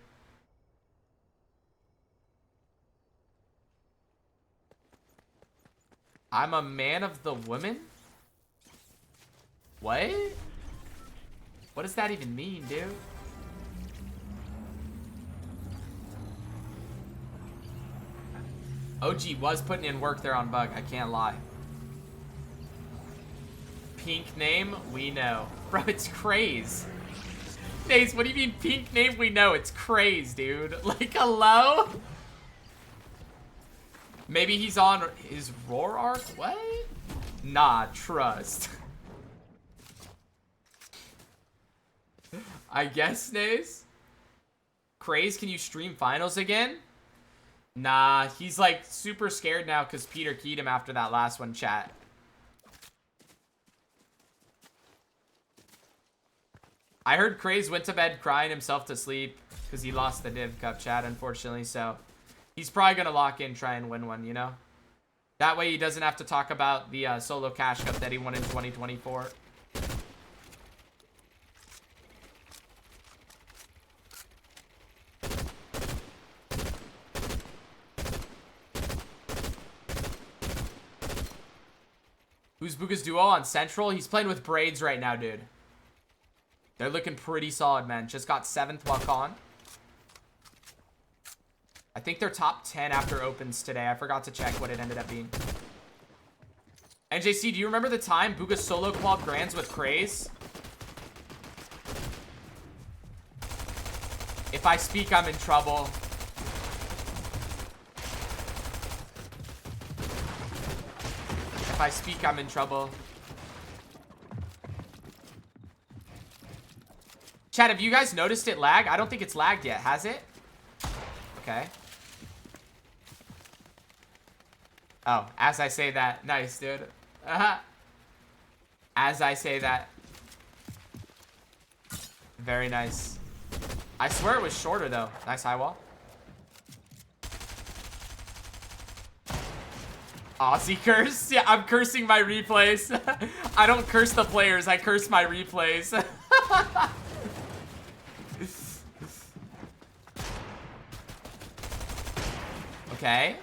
I'm a man of the women? What? What does that even mean, dude? OG was putting in work there on Bug. I can't lie. Pink name? We know. Bro, it's Craze. Nace, what do you mean pink name? We know. It's Craze, dude. Like, hello? Maybe he's on his Roar arc? What? Nah, trust. I guess, Nace. Craze, can you stream finals again? Nah, he's like super scared now because Peter keyed him after that last one, chat. I heard Craze went to bed crying himself to sleep because he lost the Div Cup, chat, unfortunately, so he's probably going to lock in, try and win one, you know? That way he doesn't have to talk about the solo cash cup that he won in 2024. Who's Bugha's duo on Central? He's playing with Braids right now, dude. They're looking pretty solid, man. Just got 7th while on. I think they're top 10 after opens today. I forgot to check what it ended up being. NJC, do you remember the time Bugha solo quad grands with Craze? If I speak, I'm in trouble. If I speak, I'm in trouble. Chat, have you guys noticed it lag? I don't think it's lagged yet. Has it? Okay. Oh, as I say that. Nice, dude. As I say that. Very nice. I swear it was shorter, though. Nice high wall. Aussie curse? Yeah, I'm cursing my replays. I don't curse the players. I curse my replays. Okay.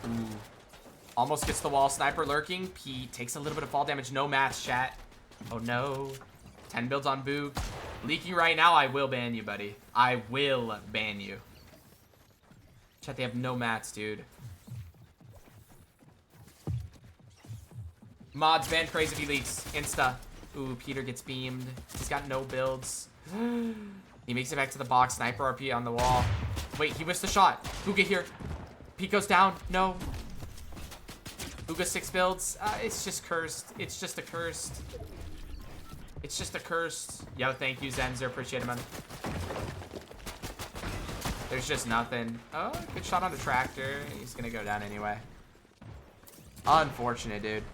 Ooh. Almost gets the wall. Sniper lurking. P takes a little bit of fall damage. No mats, chat. Oh, no. 10 builds on Bugha. Leaking right now. I will ban you, buddy. I will ban you. Chat, they have no mats, dude. Mods, ban Craze if he leaks. Insta. Ooh, Peter gets beamed. He's got no builds. He makes it back to the box. Sniper RP on the wall. Wait, he missed the shot. Bugha here. Pico's down. No. Bugha 6 builds. It's just cursed. It's just a cursed. It's just a cursed. Yo, thank you, Zenzer. Appreciate it, man. There's just nothing. Oh, good shot on the tractor. He's gonna go down anyway. Unfortunate, dude.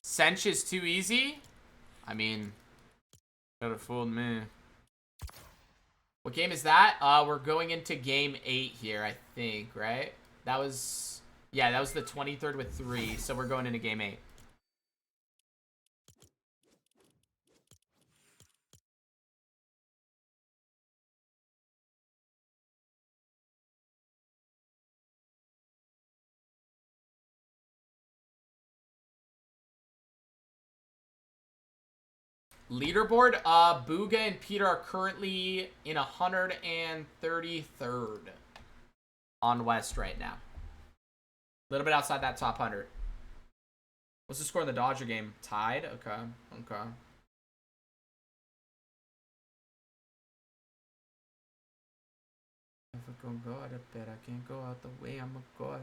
Sench is too easy? I mean, could have fooled me. What game is that? We're going into game 8 here, I think, right? That was... Yeah, that was the 23rd with 3, so we're going into game 8. Leaderboard, Bugha and Peter are currently in 133rd on West right now. A little bit outside that top 100. What's the score in the Dodger game? Tied? Okay. Okay. If I can go out of bed, I can't go out the way I'm gonna go out.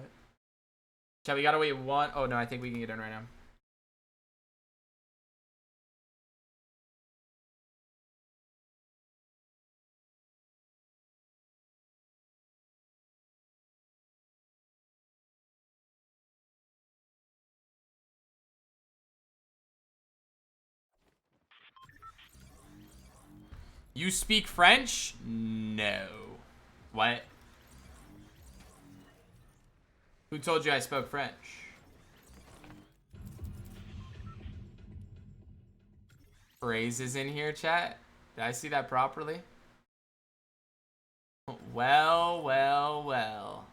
Shall we gotta wait one? Oh no, I think we can get in right now. You speak French? No. What? Who told you I spoke French? Phrases in here, chat? Did I see that properly? Well, well, well.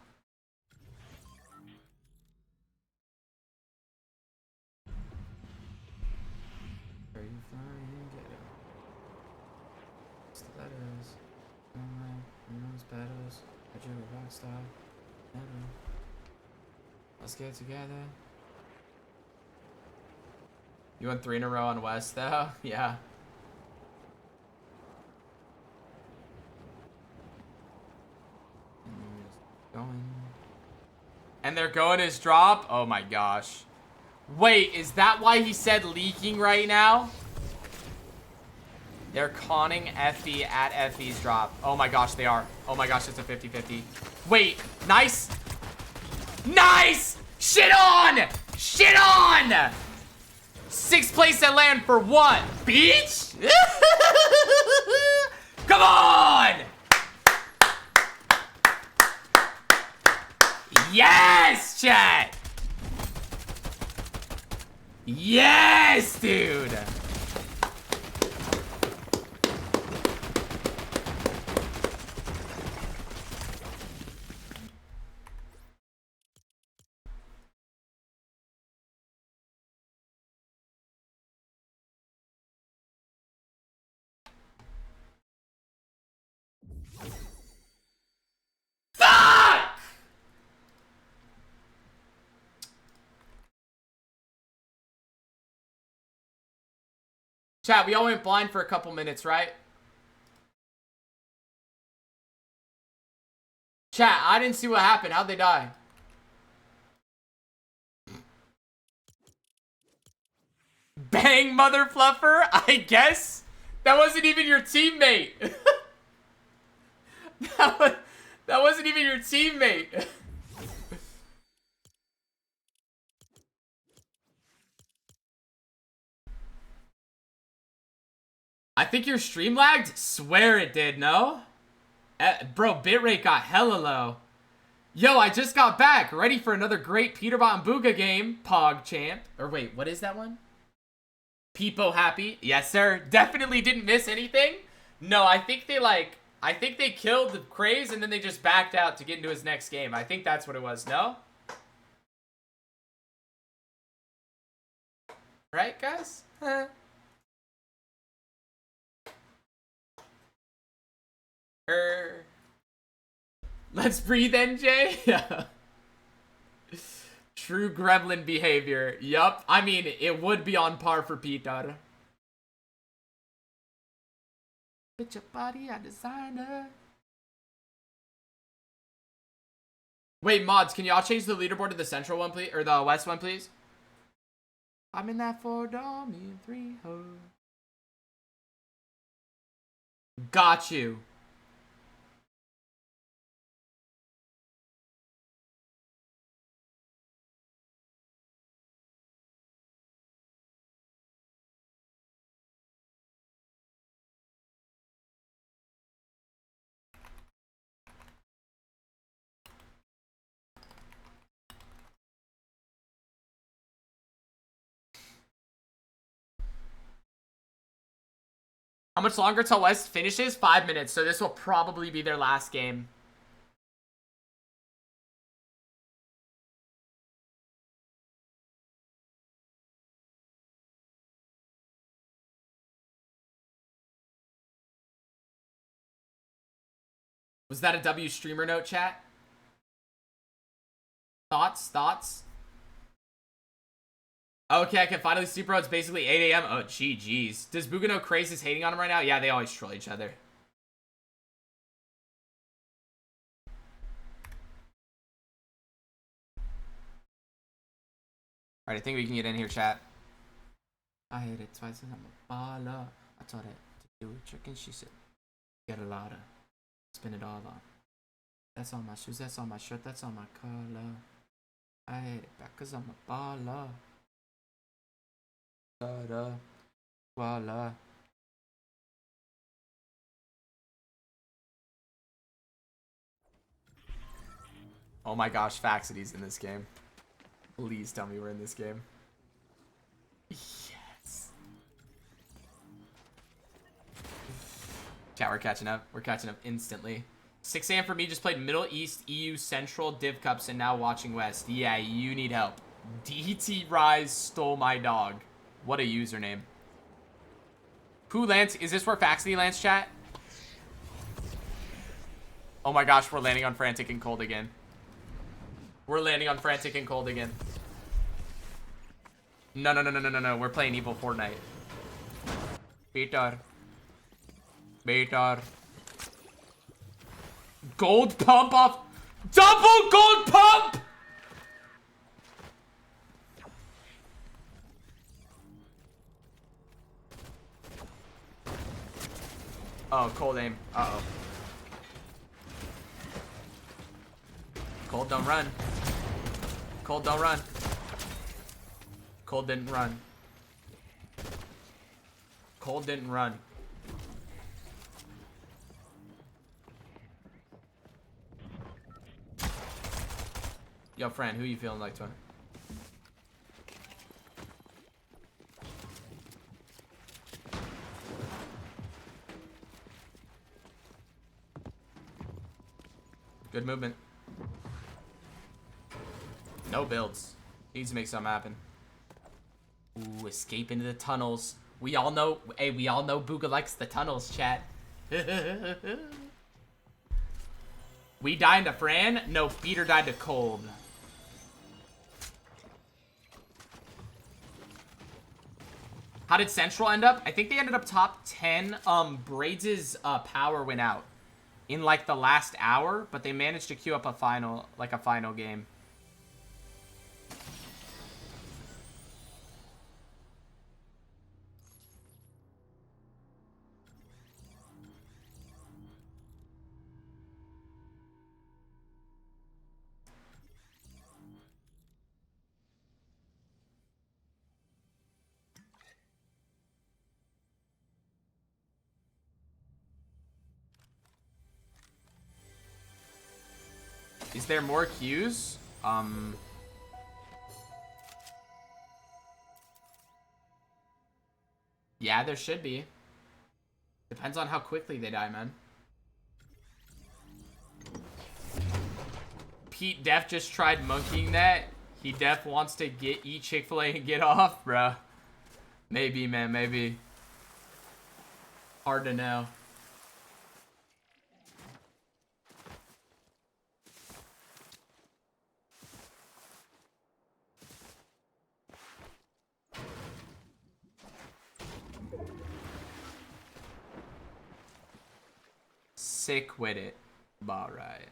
Are you flying? Get it. Stilettos. Those battles. I drew a rock star. Let's get together. You won 3 in a row on West, though? Yeah. And they're going his drop? Oh my gosh. Wait, is that why he said leaking right now? They're conning Effie at Effie's drop. Oh my gosh, they are. Oh my gosh, it's a 50-50. Wait, nice. Nice! Shit on! Shit on! 6th place at land for what? Beach? Come on! Yes, chat! Yes, dude! Fuck! Chat, we all went blind for a couple minutes, right? Chat, I didn't see what happened. How'd they die? Bang, mother fluffer? I guess? That wasn't even your teammate. that wasn't even your teammate. I think your stream lagged? Swear it did, no? Bro, bitrate got hella low. Yo, I just got back. Ready for another great Peterbot and Bugha game. Pog champ. Or wait, what is that one? Peepo happy. Yes, sir. Definitely didn't miss anything. No, I think they killed the Craze and then they just backed out to get into his next game. I think that's what it was, no? Right, guys? Let's breathe, NJ. Yeah. True gremlin behavior. Yup. I mean, it would be on par for Peter. Put your body a designer. Wait, mods, can y'all change the leaderboard to the central one, please? Or the west one, please? I'm in that 4 dom in 3 ho. Got you. How much longer till West finishes? 5 minutes, so this will probably be their last game. Was that a W streamer note, chat? Thoughts? Okay, I can finally sleep, bro. It's basically 8 a.m. Oh, GG's. Does Bugha know Craze is hating on him right now? Yeah, they always troll each other. Alright, I think we can get in here, chat. I hit it twice and I'm a baller. I told her to do a trick and she said, get a lot of. Spin it all on. That's on my shoes, that's on my shirt, that's on my collar. I hit it back cause I'm a baller. Ta-da. Voila. Oh my gosh, Faxity's in this game. Please tell me we're in this game. Yes. Chat, we're catching up. We're catching up instantly. 6 a.m. for me. Just played Middle East, EU, Central, Div Cups, and now watching West. Yeah, you need help. DT Rise stole my dog. What a username. Who lands? Is this where Faxity lands, chat? Oh my gosh, we're landing on Frantic and Cold again. We're landing on Frantic and Cold again. No. We're playing Evil Fortnite. Peter. Gold pump off. Double gold pump! Oh, cold aim. Uh-oh. Cold, don't run. Cold, don't run. Cold didn't run. Cold didn't run. Yo, friend, who you feeling like, twin? Good movement. No builds. Needs to make something happen. Ooh, escape into the tunnels. We all know, hey, we all know Bugha likes the tunnels, chat. We died to Fran? No, Peter died to Cold. How did Central end up? I think they ended up top 10. Braids' power went out in like the last hour, but they managed to queue up a final, like a final game. Is there more queues? Yeah, there should be. Depends on how quickly they die, man. Pete Def just tried monkeying that. He Def wants to eat Chick-fil-A and get off, bruh. Maybe, man, maybe. Hard to know. Sick with it. All right.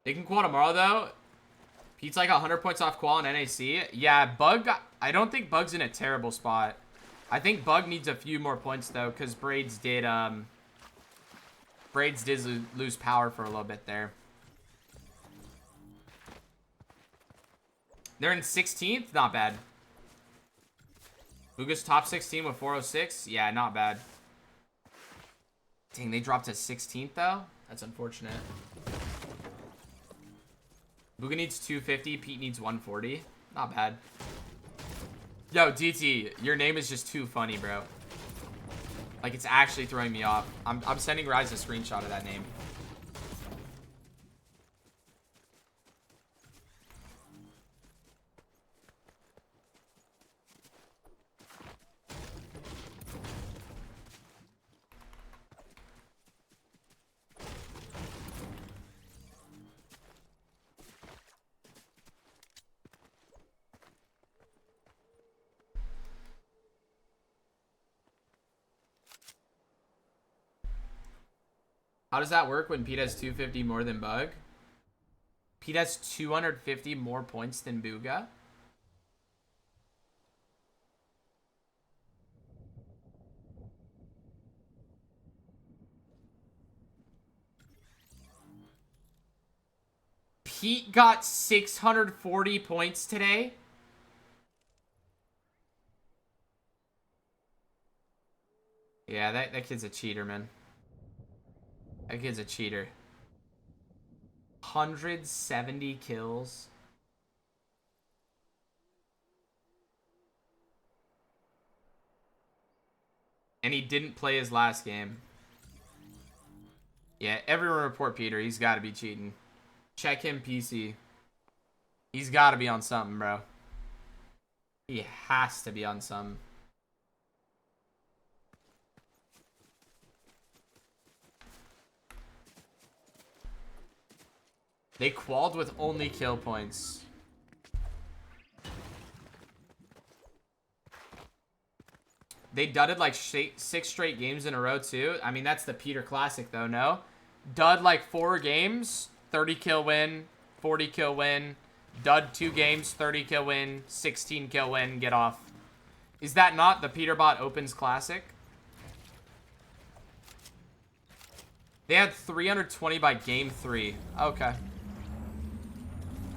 They can qual tomorrow, though. Pete's like 100 points off qual in NAC. Yeah, Bug, I don't think Bug's in a terrible spot. I think Bug needs a few more points, though, because Braids did lose power for a little bit there. They're in 16th? Not bad. Bugha's top 16 with 406? Yeah, not bad. Dang, they dropped to 16th, though? That's unfortunate. Bugha needs 250. Pete needs 140. Not bad. Yo, DT, your name is just too funny, bro. Like, it's actually throwing me off. I'm sending Rise a screenshot of that name. How does that work when Pete has 250 more than Bug? Pete has 250 more points than Bugha? Pete got 640 points today? Yeah, that kid's a cheater, man. That kid's a cheater. 170 kills. And he didn't play his last game. Yeah, everyone report Peter. He's got to be cheating. Check him, PC. He's got to be on something, bro. He has to be on something. They qualled with only kill points. They dudded like 6 straight games in a row, too. I mean, that's the Peter Classic, though, no? Dud like 4 games, 30 kill win, 40 kill win, Dud 2 games, 30 kill win, 16 kill win, get off. Is that not the Peterbot Opens Classic? They had 320 by game 3. Okay.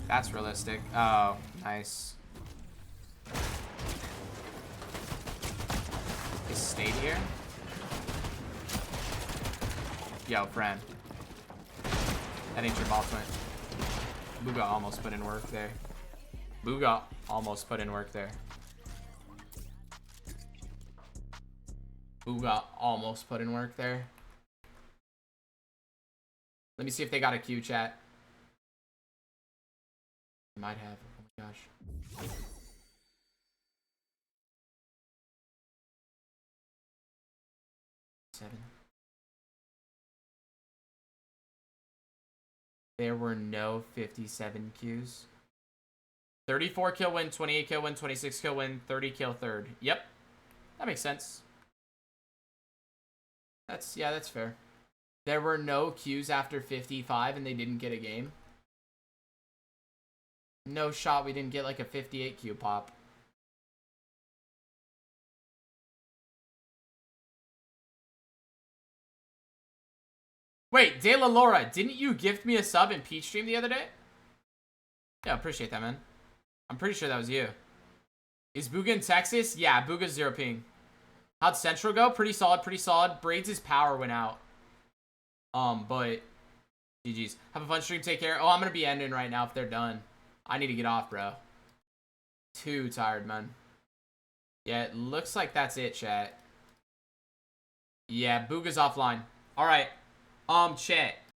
That's realistic. Oh, nice. He stayed here? Yo, friend. That ain't your ball twin. Bugha almost put in work there. Bugha almost put in work there. Bugha almost put in work there. Let me see if they got a queue, chat. They might have. Oh my gosh. Seven. There were no 57 queues. 34 kill win, 28 kill win, 26 kill win, 30 kill third. Yep. That makes sense. Yeah, that's fair. There were no queues after 55 and they didn't get a game. No shot we didn't get like a 58 queue pop. Wait, De La Laura, didn't you gift me a sub in Peach Stream the other day? Yeah, appreciate that, man. I'm pretty sure that was you. Is Bugha in Texas? Yeah, Bugha's 0 ping. How'd Central go? Pretty solid, pretty solid. Braids' power went out. But GG's. Have a fun stream. Take care. Oh, I'm gonna be ending right now if they're done. I need to get off, bro. Too tired, man. Yeah, it looks like that's it, chat. Yeah, Bugha's offline. All right. Chat.